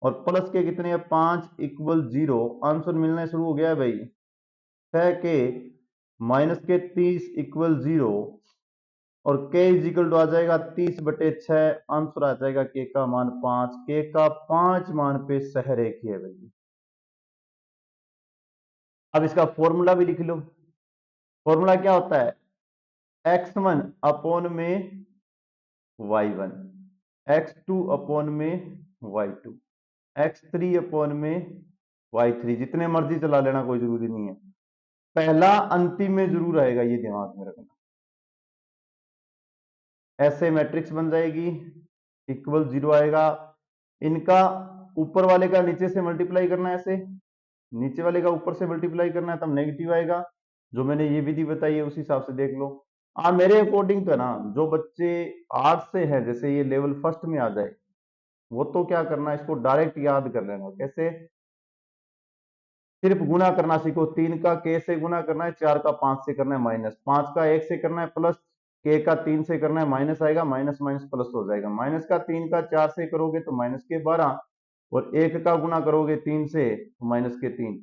और प्लस के कितने हैं 5 इक्वल 0, आंसर मिलना शुरू हो गया है भाई। 6 के -30 इक्वल 0 और के इज इक्वल टू आ जाएगा 30/6, आंसर आ जाएगा के का मान 5, के का 5 मान पे सहरेखी है भाई। अब इसका फॉर्मूला भी लिख लो। फॉर्मूला क्या होता है, x1 अपॉन में y1, x2 अपॉन में y2, x3 अपॉन में y3, जितने मर्जी चला लेना, कोई जरूरी नहीं है, पहला अंतिम में जरूर आएगा, ये दिमाग में रखना। ऐसे मैट्रिक्स बन जाएगी, इक्वल 0 आएगा, इनका ऊपर वाले का नीचे से मल्टीप्लाई करना है, ऐसे नीचे वाले का ऊपर से मल्टीप्लाई करना है तब नेगेटिव आएगा। जो मैंने ये विधि बताई है उसी हिसाब से देख लो। मेरे अकॉर्डिंग तो ना जो बच्चे आर्ट से हैं, जैसे ये लेवल फर्स्ट में आ जाए, वो तो क्या करना है, इसको डायरेक्ट याद कर लेना। कैसे, सिर्फ गुना करना सीखो। 3 का के से गुना करना है, 4 का 5 से करना है माइनस, 5 का 1 से करना है प्लस, के का 3 से करना है माइनस आएगा, माइनस माइनस प्लस हो जाएगा। माइनस का 3 का 4 से करोगे तो माइनस के 12, और 1 का गुना करोगे 3 से तो माइनस के 3।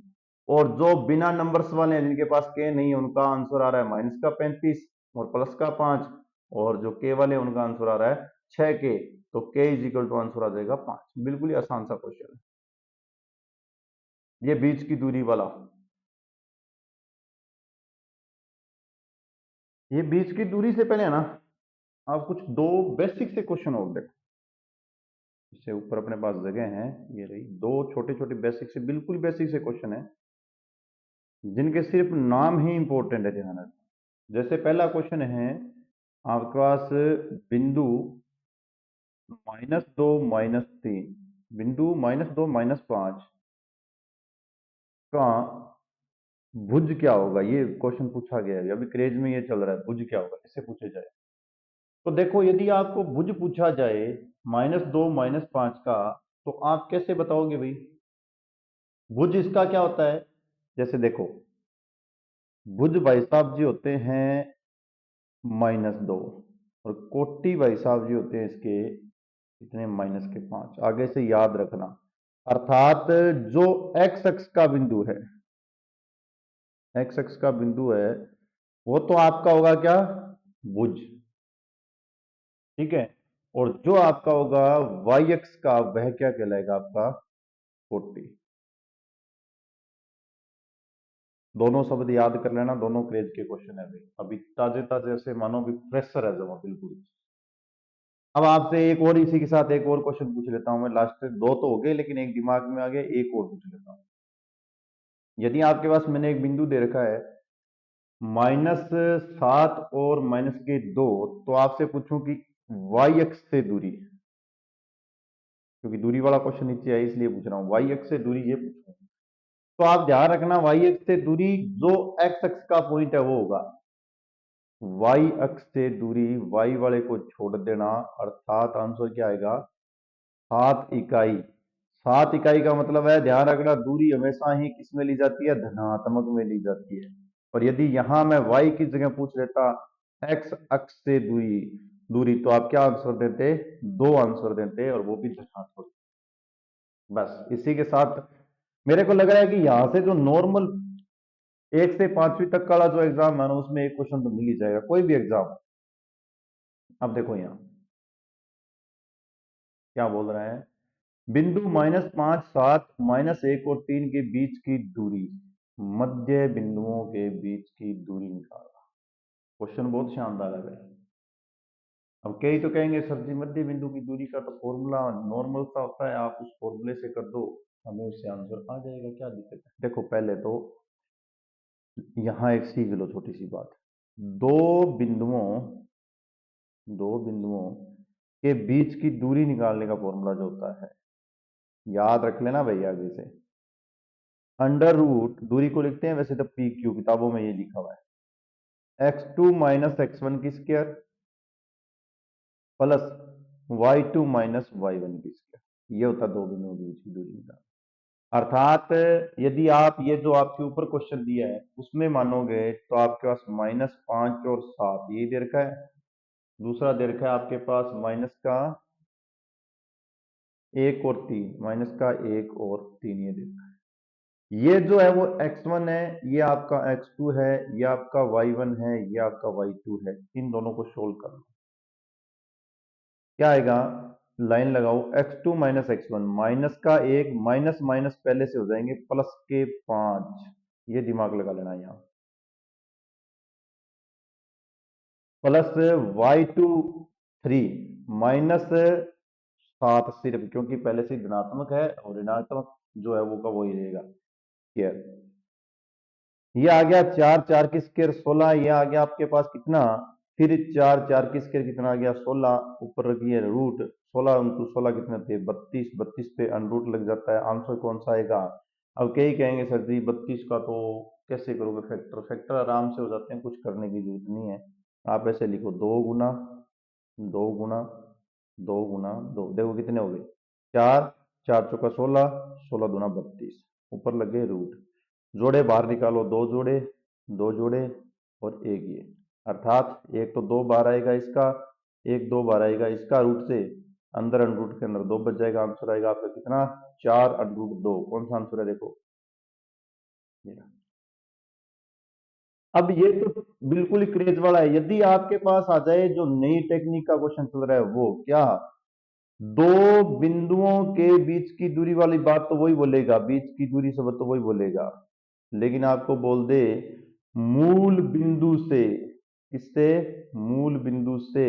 और जो बिना नंबर्स वाले हैं जिनके पास के नहीं है उनका आंसर आ रहा है माइनस का 35 और प्लस का 5, और जो के वाले उनका आंसर आ रहा है 6 के, तो के इज इक्वल टू आंसर आ जाएगा 5। बिल्कुल ही आसान सा क्वेश्चन है ये बीच की दूरी वाला। ये बीच की दूरी से पहले है ना, आप कुछ दो बेसिक से क्वेश्चन और देखो। इससे ऊपर अपने पास जगह है, ये रही, दो छोटे छोटे बेसिक से, बिल्कुल बेसिक से क्वेश्चन है जिनके सिर्फ नाम ही इंपॉर्टेंट है, ध्यान रखना। जैसे पहला क्वेश्चन है आपके पास बिंदु -2 -3, बिंदु -2 -5 का भुज क्या होगा, ये क्वेश्चन पूछा गया है। अभी क्रेज में ये चल रहा है, भुज क्या होगा, इससे पूछे जाए। तो देखो, यदि आपको भुज पूछा जाए -2 -5 का, तो आप कैसे बताओगे भाई? भुज इसका क्या होता है? जैसे देखो, भुज भाई साहब जी होते हैं -2, और कोटि भाई साहब जी होते हैं इसके इतने -5। आगे से याद रखना, अर्थात जो एक्स अक्ष का बिंदु है, एक्स अक्ष का बिंदु है, वो तो आपका होगा क्या? भुज। ठीक है। और जो आपका होगा वाई अक्ष का, वह क्या कहलाएगा? आपका कोटि। दोनों शब्द याद कर लेना, दोनों क्रेज के क्वेश्चन है भाई, अभी ताजे ताजे से मानो भी फ्रेशर है जमा बिल्कुल। अब आपसे एक और, इसी के साथ एक और क्वेश्चन पूछ लेता हूं मैं, लास्ट दो तो हो गए लेकिन एक दिमाग में आ गया, एक और पूछ लेता हूं। यदि आपके पास मैंने एक बिंदु दे रखा है -7 और -2, तो आपसे पूछूं कि वाई अक्ष से दूरी, क्योंकि दूरी वाला क्वेश्चन नीचे है इसलिए पूछ रहा हूं, वाई अक्ष से दूरी ये पूछूं, तो आप ध्यान रखना, वाई अक्ष से दूरी जो एक्स अक्ष का पॉइंट है वो होगा। वाई अक्ष से दूरी, वाई वाले को छोड़ देना, अर्थात आंसर क्या आएगा? 7 इकाई। 7 इकाई का मतलब है, ध्यान रखना, दूरी हमेशा ही किस में ली जाती है? धनात्मक में ली जाती है। और यदि यहां मैं y की जगह पूछ लेता x अक्ष से दूरी, तो आप क्या आंसर देते? 2 आंसर देते, और वो भी धनात्मक। बस इसी के साथ मेरे को लग रहा है कि यहां से जो नॉर्मल 1 से 5वीं तक का जो एग्जाम है ना, उसमें एक क्वेश्चन तो मिल ही जाएगा, कोई भी एग्जाम। अब देखो यहां क्या बोल रहे हैं, बिंदु -5 7 -1 और 3 के बीच की दूरी, मध्य बिंदुओं के बीच की दूरी निकालना। क्वेश्चन बहुत शानदार है भाई। अब कई तो कहेंगे सर जी, मध्य बिंदु की दूरी का तो फॉर्मूला नॉर्मल सा होता है, आप उस फॉर्मूले से कर दो, हमें उससे आंसर आ जाएगा, क्या दिक्कत है? देखो पहले तो यहां एक सीख लो छोटी सी बात, दो बिंदुओं दो बिंदुओं के बीच की दूरी निकालने का फॉर्मूला जो होता है, याद रख लेना भाई आगे से, अंडर रूट, दूरी को लिखते हैं वैसे तो पी क्यू, किताबों में ये लिखा हुआ है, x2 - x1 की स्क्वायर प्लस y2 - y1 की स्क्वायर, ये होता है दो बिंदुओं के बीच की दूरी का। अर्थात यदि आप ये जो आपके ऊपर क्वेश्चन दिया है उसमें मानोगे, तो आपके पास -5 और 7 ये दे रखा है, दूसरा दे रखा है आपके पास माइनस का 1 और 3, माइनस का 1 और 3 ये दे रखा है। ये जो है वो x1 है, ये आपका x2 है, ये आपका y1 है, ये आपका y2 है, इन दोनों को सोल्व कर लो। क्या आएगा? लाइन लगाओ, x2 - x1, माइनस का 1, माइनस माइनस पहले से हो जाएंगे, प्लस के 5, ये दिमाग लगा लेना यहां, प्लस y2 3, -7 सिर्फ, क्योंकि पहले से ही धनात्मक है, और ऋणात्मक जो है वो का वही रहेगा। ये आ गया 4 4 की स्क्वायर 16, ये आ गया आपके पास कितना? फिर 4 4 की स्क्वायर कितना आ गया? 16, ऊपर रखिए रूट, 16 × 16 कितने थे? 32, 32 पे अनरूट लग जाता है, आंसर कौन सा आएगा? अब कई कहेंगे सर जी 32 का तो कैसे करोगे फैक्टर? फैक्टर आराम से हो जाते हैं, कुछ करने की जरूरत नहीं है। आप ऐसे लिखो, 2 गुना 2 गुना 2 गुना 2, देखो कितने हो गए? 4, 4 चौका 16, 16 दूना 32, ऊपर लगे रूट, जोड़े बाहर निकालो, दो जोड़े, दो जोड़े, और एक ये, अर्थात एक तो 2 बार आएगा इसका, एक 2 बार आएगा इसका, रूट से अंदर, अनरूट के अंदर 2 बच जाएगा, आंसर आएगा आपका कितना? 4 √2। कौन सा आंसर है देखो ये। अब ये तो बिल्कुल ही क्रेज वाला है, यदि आपके पास आ जाए जो नई टेक्निक का क्वेश्चन चल रहा है, वो क्या, दो बिंदुओं के बीच की दूरी वाली बात तो वही बोलेगा, बीच की दूरी सब तो वही बोलेगा, लेकिन आपको बोल दे मूल बिंदु से, किससे? मूल बिंदु से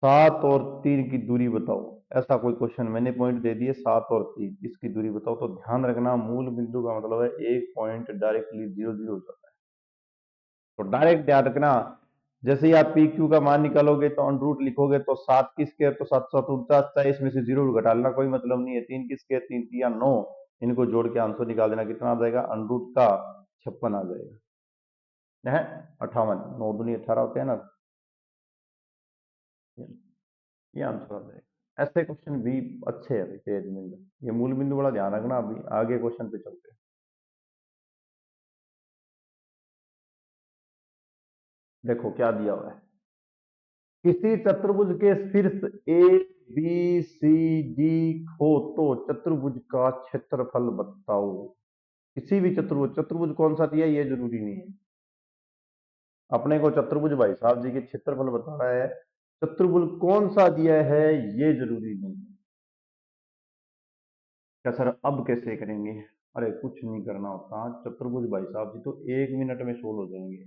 7 और 3 की दूरी बताओ, ऐसा कोई क्वेश्चन मैंने पॉइंट दे दिए 7 और 3, इसकी दूरी बताओ, तो ध्यान रखना मूल बिंदु का मतलब है एक पॉइंट डायरेक्टली 0 0 होता है। तो डायरेक्ट याद रखना, जैसे ही आप पी क्यू का मान निकालोगे तो ऑन रूट लिखोगे तो 7 की स्क्वायर तो 749 था, इसमें से 0 घटा लेना, कोई मतलब नहीं है। 3 की स्क्वायर 3 या 9, इनको जोड़ के आंसर निकाल देना, कितना आ जाएगा, अन रूट का 56 आ जाएगा, है 58, 9 दूनी 18 होते हैं ना, ये आंसर आ जाएगा। ऐसे क्वेश्चन भी अच्छे हैं भाई पेज में, ये मूल बिंदु बड़ा ध्यान रखना। अभी आगे क्वेश्चन पे चलते हैं। देखो क्या दिया हुआ है, किसी चतुर्भुज के शीर्ष ए बी सी डी हो तो चतुर्भुज का क्षेत्रफल बताओ। किसी भी चतुर्भुज, चतुर्भुज कौन सा दिया ये जरूरी नहीं है, अपने को चतुर्भुज भाई साहब जी के क्षेत्रफल बता रहा है, चतुर्भुज कौन सा दिया है ये जरूरी नहीं है। क्या सर अब कैसे करेंगे, अरे कुछ नहीं करना होता, चतुर्भुज भाई साहब जी तो 1 मिनट में सोल्व हो जाएंगे,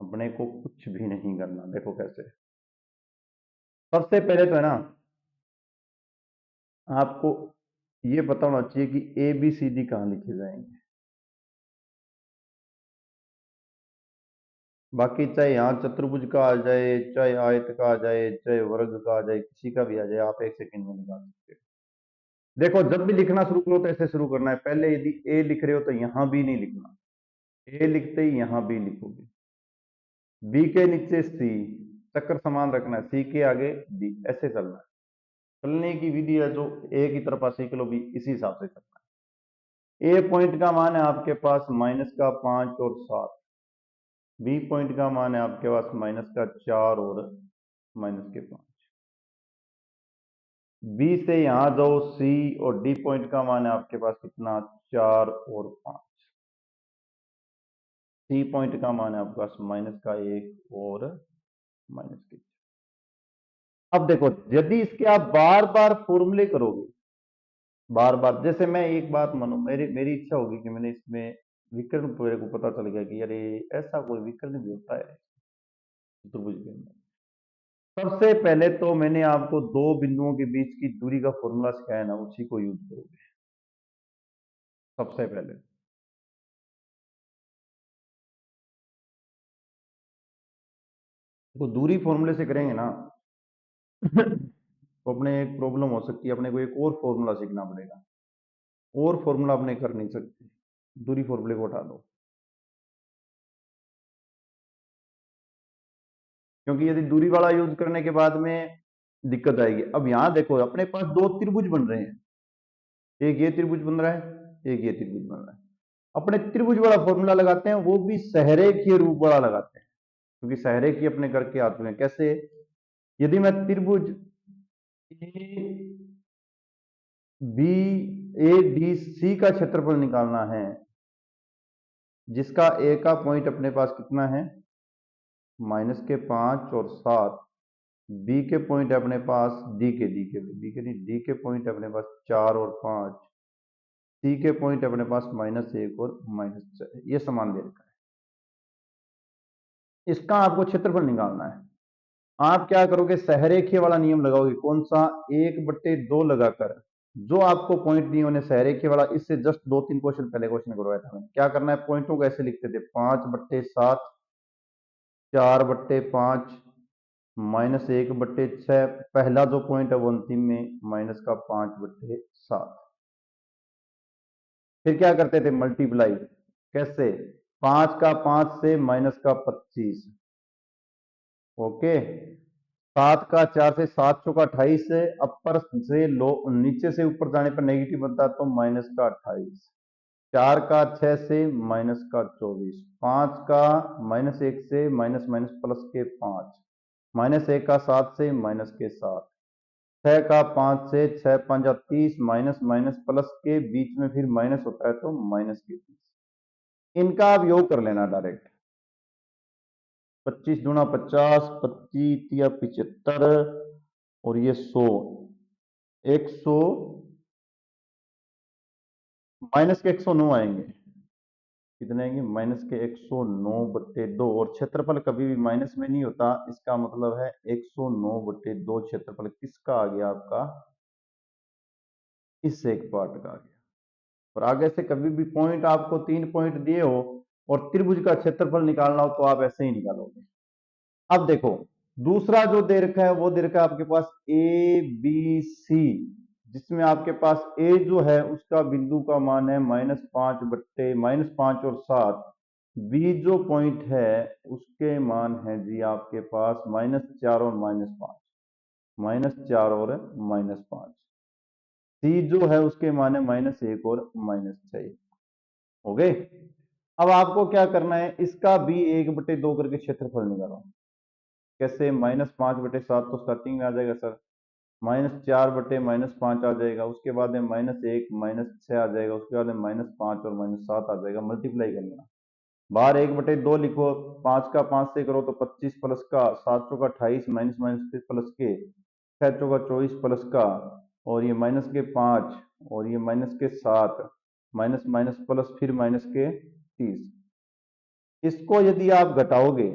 अपने को कुछ भी नहीं करना। देखो कैसे, सबसे पहले तो है ना, आपको ये पता होना चाहिए कि ए बी सी डी कहाँ लिखे जाएंगे। बाकी चाहे यहाँ चतुर्भुज का आ जाए, चाहे आयत का आ जाए, चाहे वर्ग का आ जाए, किसी का भी आ जाए, आप 1 सेकंड में निकाल सकते हो। देखो जब भी लिखना शुरू करो तो ऐसे शुरू करना है, पहले यदि ए लिख रहे हो तो यहां बी नहीं लिखना, ए लिखते ही यहां बी लिखोगे, बी के नीचे सी, चक्कर समान रखना है, सी के आगे डी, ऐसे चलना है। चलने की विधि है जो ए की तरफ सीख लो भी, इसी हिसाब से चलना है। ए पॉइंट का मान है आपके पास -5 और 7, बी पॉइंट का मान है आपके पास -4 और -5। बी से यहां जाओ सी, और डी पॉइंट का मान है आपके पास कितना, 4 और 5। सी पॉइंट का मान है आपके पास -1 और -4। अब देखो यदि इसके आप बार बार फॉर्मूले करोगे, बार बार, जैसे मैं एक बात मानो, मेरी मेरी इच्छा होगी कि मैंने इसमें विकर्ण, मेरे को पता चल गया कि अरे ऐसा कोई विकर्ण भी होता है चतुर्भुज के अंदर, सबसे पहले तो मैंने आपको दो बिंदुओं के बीच की दूरी का फॉर्मूला सिखाया ना, उसी को यूज करोगे सबसे पहले। तो दूरी फॉर्मूले से करेंगे ना तो अपने एक प्रॉब्लम हो सकती है, अपने को एक और फॉर्मूला सीखना पड़ेगा, और फॉर्मूला अपने कर नहीं सकते, दूरी फॉर्मूले को हटा दो, क्योंकि यदि दूरी वाला यूज करने के बाद में दिक्कत आएगी। अब यहां देखो अपने पास दो त्रिभुज बन रहे हैं, एक ये त्रिभुज बन रहा है, एक ये त्रिभुज बन रहा है, अपने त्रिभुज वाला फॉर्मूला लगाते हैं, वो भी सहरेखीय रूप वाला लगाते हैं, क्योंकि सहरेखीय अपने करके आते हैं। कैसे, यदि मैं त्रिभुज A B A D C का क्षेत्रफल निकालना है, जिसका ए का पॉइंट अपने पास कितना है, -5 और 7, बी के पॉइंट है अपने पास, डी के नहीं, डी के पॉइंट है अपने पास 4 और 5, सी के पॉइंट है अपने पास -1 और -4, ये समान दे रखा है, इसका आपको क्षेत्रफल निकालना है। आप क्या करोगे, सहरेखीय वाला नियम लगाओगे, कौन सा, 1/2 लगाकर, जो आपको पॉइंट दिए उन्हें सहरेखीय वाला, इससे जस्ट 2-3 क्वेश्चन पहले क्वेश्चन करवाया था मैंने। क्या करना है, पॉइंटों को ऐसे लिखते थे, 5/7, 4/5, -1/6, पहला जो पॉइंट है वो अंतिम में -5/7। फिर क्या करते थे, मल्टीप्लाई, कैसे, 5 का 5 से -25, ओके, 7 का 4 से, 7 का 28 से, अपर से लो, नीचे से ऊपर जाने पर नेगेटिव बनता है तो -28, 4 का 6 से -24, 5 का -1 से माइनस माइनस प्लस के 5, -1 का 7 से -7, 6 का 5 से, 6 5 30, माइनस माइनस प्लस के बीच में फिर माइनस होता है तो -30। इनका आप योग कर लेना डायरेक्ट, 25 दूना 50, 25 या 75, और ये 100, 100, माइनस के 109 आएंगे, कितने आएंगे, -109/2, और क्षेत्रफल कभी भी माइनस में नहीं होता, इसका मतलब है 109/2 क्षेत्रफल किसका आ गया, आपका इस एक पार्ट का आ गया। और आगे से कभी भी पॉइंट आपको 3 पॉइंट दिए हो और त्रिभुज का क्षेत्रफल निकालना हो तो आप ऐसे ही निकालोगे। अब देखो दूसरा जो दे रखा है वो दे रखा है आपके पास ए बी सी, जिसमें आपके पास ए जो है उसका बिंदु का मान है -5 और 7। बी जो पॉइंट है उसके मान है जी आपके पास -4 और -5, -4 और -5। सी जो है उसके मान है -1 और -6। हो गए। अब आपको क्या करना है, इसका भी 1/2 करके क्षेत्रफल निकालो। कैसे? -5/7 तो स्टार्टिंग में आ जाएगा सर, -4/-5 आ जाएगा, उसके बाद में -1 -6 आ जाएगा, उसके बाद में -5 और -7 आ जाएगा। मल्टीप्लाई कर लेना, बाहर 1/2 लिखो, 5 का 5 से करो तो 25 प्लस का 7 चौका 28 माइनस माइनस प्लस के 6 चौका 24 प्लस का, और ये माइनस के 5 और ये माइनस के 7 माइनस माइनस प्लस फिर माइनस के 30। इसको यदि आप घटाओगे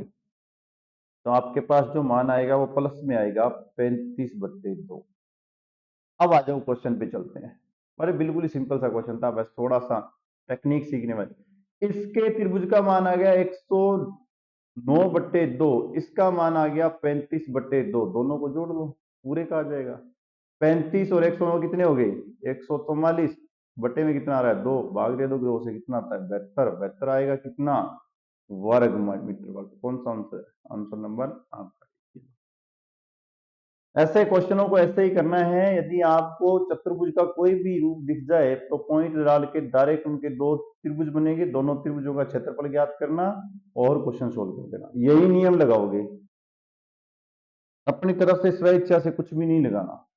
तो आपके पास जो मान आएगा वो प्लस में आएगा 35/2। अब आ जाओ क्वेश्चन पे चलते हैं। अरे बिल्कुल ही सिंपल सा क्वेश्चन था, बस थोड़ा सा टेक्निक सीखने में। इसके त्रिभुज का मान आ गया 109/2, इसका मान आ गया 35/2। दोनों को जोड़ लो, पूरे का आ जाएगा। 35 और 109 कितने हो गए? 144। बट्टे में कितना आ रहा है? 2। भाग दे दो 2 से, कितना आता है? 72। 72 आएगा कितना? वर्ग मीटर वर्ग। कौन सा आंसर? आंसर नंबर आपका। ऐसे क्वेश्चनों को ऐसे ही करना है। यदि आपको चतुर्भुज का कोई भी रूप दिख जाए तो पॉइंट डाल के डायरेक्ट उनके दो त्रिभुज बनेंगे, दोनों त्रिभुजों का क्षेत्रफल ज्ञात करना और क्वेश्चन सोल्व कर देना। यही नियम लगाओगे, अपनी तरफ से स्व इच्छा से कुछ भी नहीं लगाना,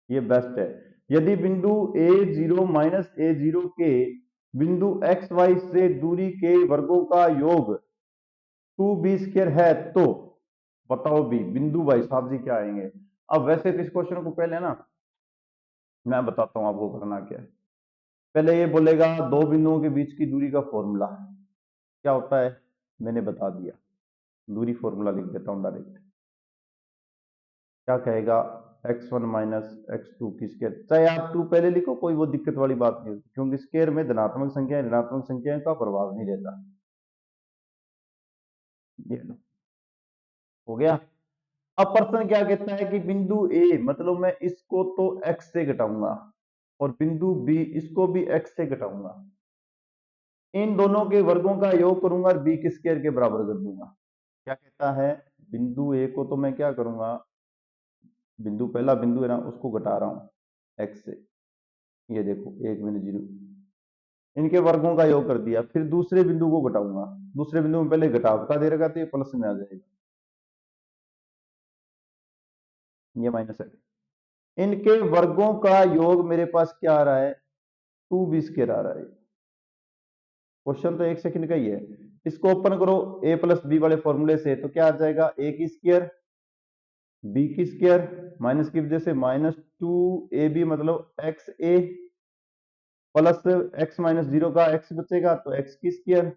ये बेस्ट है। यदि बिंदु a0 -a0 के बिंदु x y से दूरी के वर्गों का योग 2b² है तो बताओ भी। बिंदु भाई साहब जी क्या आएंगे? अब वैसे तो इस क्वेश्चन को पहले ना मैं बताता हूं आपको करना क्या है। पहले ये बोलेगा दो बिंदुओं के बीच की दूरी का फॉर्मूला क्या होता है, मैंने बता दिया। दूरी फॉर्मूला लिख देता हूं डायरेक्ट। क्या कहेगा? x1 -x2 की स्क्वायर। चाहे आप 2 पहले लिखो, कोई वो दिक्कत वाली बात नहीं होती, क्योंकि स्क्वायर में धनात्मक संख्या ऋणात्मक संख्या का प्रभाव नहीं रहता। ये लो, हो गया। अब प्रश्न क्या कहता है कि बिंदु ए, मतलब मैं इसको तो x से घटाऊंगा और बिंदु बी इसको भी x से घटाऊंगा, इन दोनों के वर्गों का योग करूंगा और बी के स्क्वायर के बराबर कर दूंगा। क्या कहता है? बिंदु ए को तो मैं क्या करूंगा, बिंदु पहला बिंदु है ना उसको घटा रहा हूं x से। ये देखो 1 मैंने 0, इनके वर्गों का योग कर दिया। फिर दूसरे बिंदु को घटाऊंगा, दूसरे बिंदु में पहले घटाव का दे रखा तो ये प्लस में आ जाएगा, ये माइनस है। इनके वर्गों का योग मेरे पास क्या आ रहा है? 2b² आ रहा है। क्वेश्चन तो 1 सेकंड का ही है। इसको ओपन करो a + b वाले फॉर्मूले से, तो क्या आ जाएगा? a की स्क्वायर b की स्क्वायर माइनस की वजह से -2ab, मतलब x a प्लस x -0 का x बचेगा तो x की स्क्वायर,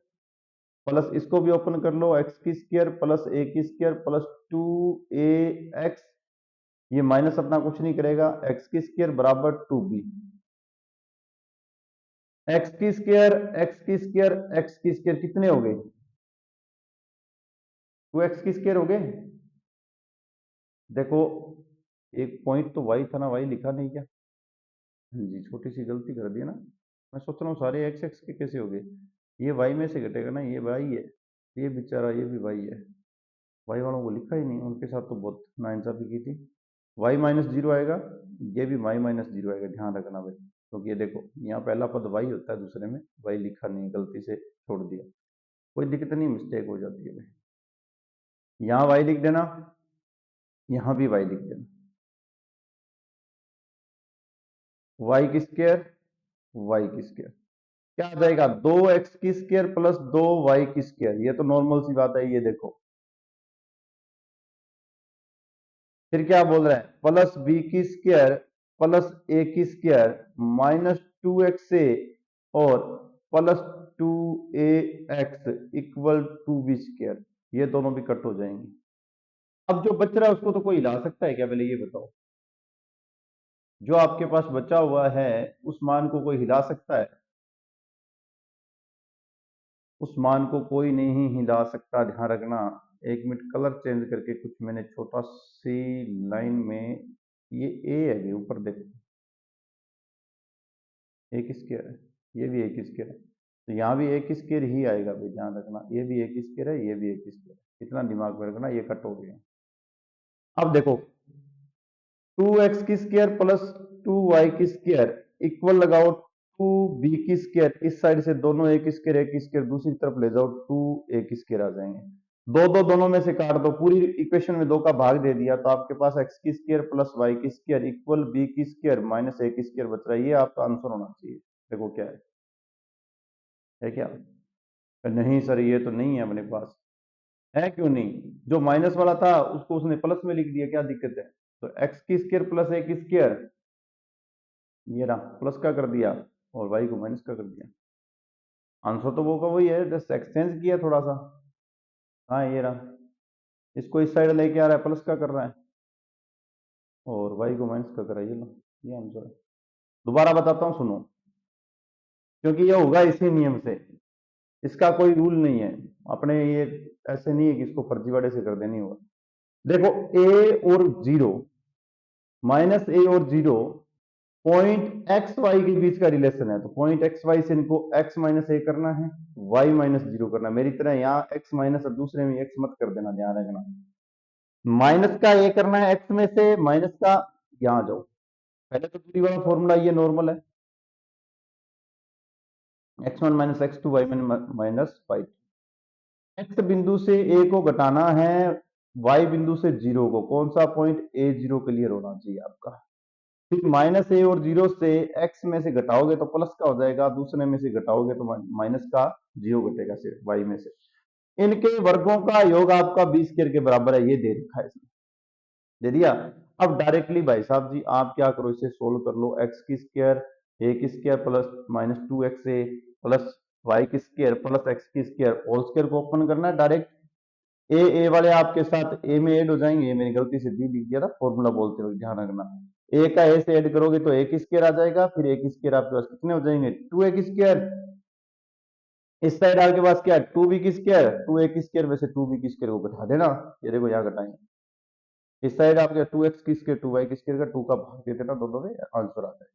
प्लस इसको भी ओपन कर लो, x की स्क्वायर प्लस a की स्क्वायर प्लस 2ax, ये माइनस अपना कुछ नहीं करेगा, x की स्क्वायर बराबर 2b। x की स्क्वायर x की स्क्वायर x की स्क्वायर कितने हो गए? 2x की स्क्वायर हो गए। देखो एक पॉइंट तो y था ना, y लिखा नहीं क्या? हाँ जी, छोटी सी गलती कर दी ना। मैं सोच रहा हूँ सारे x x के कैसे हो गए, ये y में से घटेगा ना, ये y है, ये बेचारा ये भी y है। y वालों को लिखा ही नहीं, उनके साथ तो बहुत नाइंसाफी की थी। y -0 आएगा, ये भी y -0 आएगा, ध्यान रखना भाई। क्योंकि ये देखो यहाँ पहला पद y होता है, दूसरे में y लिखा नहीं, गलती से छोड़ दिया। कोई दिक्कत नहीं, मिस्टेक हो जाती है भाई। यहाँ y लिख देना, यहाँ भी y लिख देना। y की स्क्वायर y की स्क्वायर क्या आ जाएगा? 2x की स्क्वायर प्लस 2y की स्क्वायर। ये तो नॉर्मल सी बात है, ये देखो। फिर क्या बोल रहा है? प्लस b की स्क्वायर प्लस a की स्क्वायर -2xa और प्लस 2ax इक्वल 2b²। ये दोनों भी कट हो जाएंगे। अब जो बच रहा है उसको तो कोई हिला सकता है क्या? पहले ये बताओ, जो आपके पास बचा हुआ है उस मान को कोई हिला सकता है? उस मान को कोई नहीं हिला सकता, ध्यान रखना। 1 मिनट कलर चेंज करके कुछ मैंने छोटा सी लाइन में, ये ए है भी ऊपर देखो, एक स्क्वायर है, ये भी एक स्क्वायर है, तो यहाँ भी एक स्क्वायर ही आएगा भाई, ध्यान रखना। ये भी एक स्क्वायर है, ये भी एक स्क्वायर है, इतना दिमाग में रखना, ये कट हो गए। अब देखो 2x की स्क्वायर प्लस 2y की स्क्वायर इक्वल लगाओ 2b की स्क्वायर, इस साइड से दोनों एक स्क्वायर दूसरी तरफ ले जाओ, 2 एक स्क्वायर आ जाएंगे। दो दो दोनों में से काट दो, पूरी इक्वेशन में 2 का भाग दे दिया, तो आपके पास x की स्क्वायर प्लस y की स्क्वायर इक्वल b की स्क्वायर माइनस a की स्क्वायर बच रहा है। ये आपका आंसर होना चाहिए। देखो क्या है क्या? नहीं सर ये तो नहीं है अपने पास। है क्यों नहीं? जो माइनस वाला था उसको उसने प्लस में लिख दिया, क्या दिक्कत है? तो x की स्क्वायर प्लस a की स्क्वायर, ये रहा प्लस का कर दिया और y को माइनस का कर दिया। आंसर तो वो का वही है, जस्ट एक्सचेंज किया थोड़ा सा। हाँ ये रहा, इसको इस साइड लेके आ रहा है, प्लस का कर रहा है और y को माइनस का कर रहा है। ये लो, ये आंसर है। दोबारा बताता हूँ सुनो, क्योंकि ये होगा इसी नियम से, इसका कोई रूल नहीं है अपने, ये ऐसे नहीं है कि इसको फर्जीवाड़े से कर देनी होगा। देखो a और 0, माइनस ए और 0 पॉइंट एक्स वाई के बीच का रिलेशन है, तो पॉइंट एक्स वाई से इनको x माइनस ए करना है, y माइनस 0 करना है। मेरी तरह यहाँ x माइनस और दूसरे में x मत कर देना, ध्यान रखना। माइनस का ए करना है x में से, माइनस का यहाँ जाओ। पहले तो दूरी वाला फॉर्मूला ये नॉर्मल है, x1 minus x2 y1 minus y2। x बिंदु से a को घटाना है y बिंदु से 0 को, कौन सा पॉइंट a0 क्लियर होना चाहिए आपका। फिर माइनस ए और 0 से x में से घटाओगे तो प्लस का हो जाएगा, दूसरे में से घटाओगे तो माइनस का 0 घटेगा सिर्फ y में से। इनके वर्गों का योग आपका b स्क्वायर के बराबर है, ये दे रखा है इसमें, दे दिया। अब डायरेक्टली भाई साहब जी आप क्या करो, इसे सोल्व कर लो। x की स्क्वायर a की square plus minus 2xa plus y की स्क्वायर प्लस x की स्क्वायर होल स्क्वायर को ओपन करना है डायरेक्ट। ए वाले आपके साथ a में ऐड हो जाएंगे, ये मेरी गलती से b लिख दिया था फॉर्मूला बोलते हुए, ध्यान रखना। a का a से ऐड करोगे तो a की स्क्वायर आ जाएगा, फिर a की स्क्वायर आपके पास कितने हो जाएंगे 2a की स्क्वायर। इस साइड आपके पास क्या है 2b की स्क्वायर, 2a की स्क्वायर में से 2b की स्क्वायर को घटा देना, ये देखो यहाँ घटाएंगे। इस साइड आपके 2x की स्क्वायर 2y की स्क्वायर का 2 का भाग दे देना, दोनों में आंसर आ जाएगा।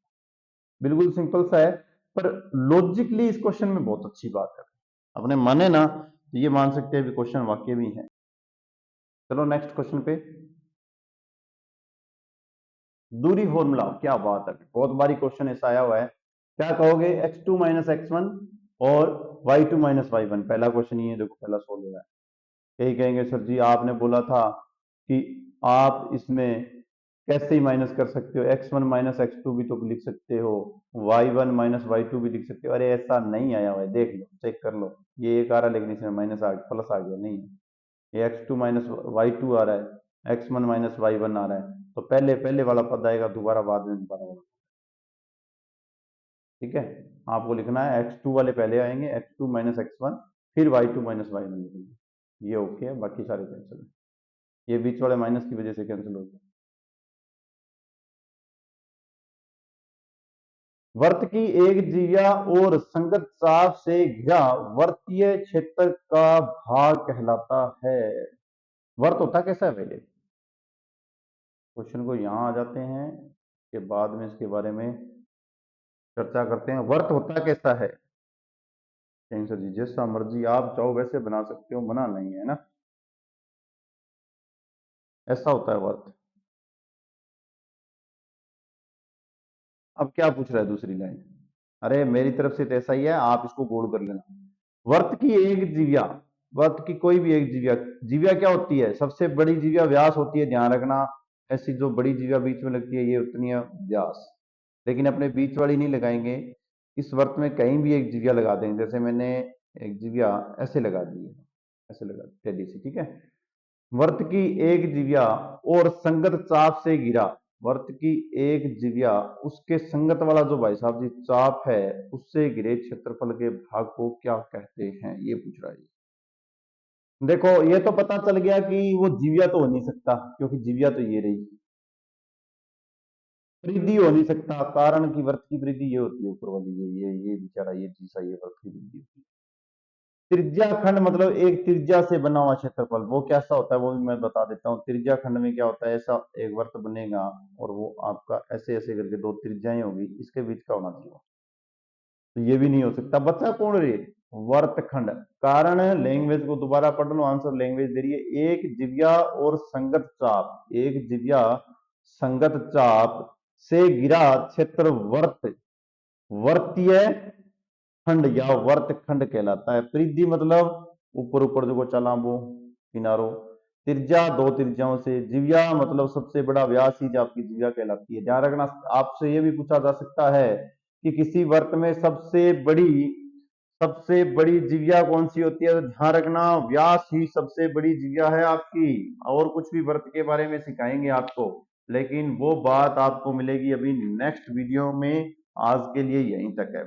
बिल्कुल सिंपल सा है, पर लॉजिकली इस क्वेश्चन में बहुत अच्छी बात है, अपने माने ना तो ये मान सकते हैं क्वेश्चन वाकई भी है। चलो नेक्स्ट क्वेश्चन पे, दूरी फॉर्मूला, क्या बात है, बहुत बारी क्वेश्चन ऐसा आया हुआ है। क्या कहोगे x2 माइनस x1 और y2 माइनस y1, पहला क्वेश्चन ये देखो, पहला सोल्व हो रहा है। यही कहेंगे सर जी आपने बोला था कि आप इसमें कैसे ही माइनस कर सकते हो, x1 माइनस x2 भी तो लिख सकते हो, y1 माइनस y2 भी लिख सकते हो। अरे ऐसा नहीं आया हुआ है, देख लो चेक कर लो, ये एक आ रहा है लेकिन इसमें माइनस आ प्लस आ गया, नहीं ये x2 माइनस y2 आ रहा है, x1 माइनस y1 आ रहा है, तो पहले पहले वाला पद आएगा, दोबारा बाद में दोबारा वाला। ठीक है, आपको लिखना है x2 वाले पहले आएंगे, x2 माइनस x1, फिर y2 माइनस y1 लिखेंगे। ये ओके है, बाकी सारे कैंसिल है, ये बीच वाले माइनस की वजह से कैंसिल हो गया। वर्त की एक जिया और संगत चाप से घिरा वर्तीय क्षेत्र का भाग कहलाता है। वर्त होता कैसा है पहले, क्वेश्चन को यहां आ जाते हैं, के बाद में इसके बारे में चर्चा करते हैं। वर्त होता कैसा है, सर जी जैसा मर्जी आप चाहो वैसे बना सकते हो, मना नहीं है ना, ऐसा होता है वर्त। अब क्या पूछ रहा है दूसरी लाइन, अरे मेरी तरफ से तो ऐसा ही है, आप इसको गोल कर लेना। वर्त की एक जीविया, वर्त की कोई भी एक जीविया, जीविया क्या होती है, सबसे बड़ी जीविया व्यास होती है, ध्यान रखना। ऐसी जो बड़ी जीविया बीच में लगती है ये उतनी है व्यास, लेकिन अपने बीच वाली नहीं लगाएंगे। इस वर्त में कहीं भी एक जीविया लगा देंगे, जैसे मैंने एक जीविया ऐसे लगा दी है, ऐसे लगा टेढ़ी सी, ठीक है। वर्त की एक जीविया और संगत चाप से गिरा, वर्त की एक जीविया उसके संगत वाला जो भाई साहब जी चाप है उससे गिरे क्षेत्रफल के भाग को क्या कहते हैं, ये पूछ रहा है। देखो ये तो पता चल गया कि वो जीविया तो हो नहीं सकता, क्योंकि जीविया तो ये रही, वृद्धि हो नहीं सकता, कारण की वर्त की वृद्धि ये होती है ऊपर वाली, ये बेचारा ये जीसा, ये वर्त की वृद्धि होती है। त्रिज्या खंड मतलब एक त्रिज्या से बना हुआ क्षेत्रफल, वो कैसा होता है वो भी मैं बता देता हूँ। त्रिज्या खंड में क्या होता है, ऐसा एक वर्त बनेगा और वो आपका ऐसे ऐसे करके दो त्रिज्याएं होगी, इसके बीच का होना चाहिए। तो ये भी नहीं हो सकता। बच्चा कौन रे, वर्तखंड। कारण लैंग्वेज को दोबारा पढ़ लो, आंसर लैंग्वेज दे रही है। एक जिव्या और संगत चाप, एक जिव्या संगत चाप से गिरा क्षेत्र वर्त, वर्तीय खंड या वर्त खंड कहलाता है। परिधि मतलब ऊपर ऊपर जो चला वो किनारों। त्रिज्या दो त्रिज्याओं से, जिव्या मतलब सबसे बड़ा व्यास ही जो आपकी जिव्या कहलाती है। ध्यान रखना, आपसे ये भी पूछा जा सकता है कि किसी वर्त में सबसे बड़ी जिव्या कौन सी होती है, तो ध्यान रखना व्यास ही सबसे बड़ी जिव्या है आपकी। और कुछ भी वर्त के बारे में सिखाएंगे आपको, लेकिन वो बात आपको मिलेगी अभी नेक्स्ट वीडियो में। आज के लिए यहीं तक है।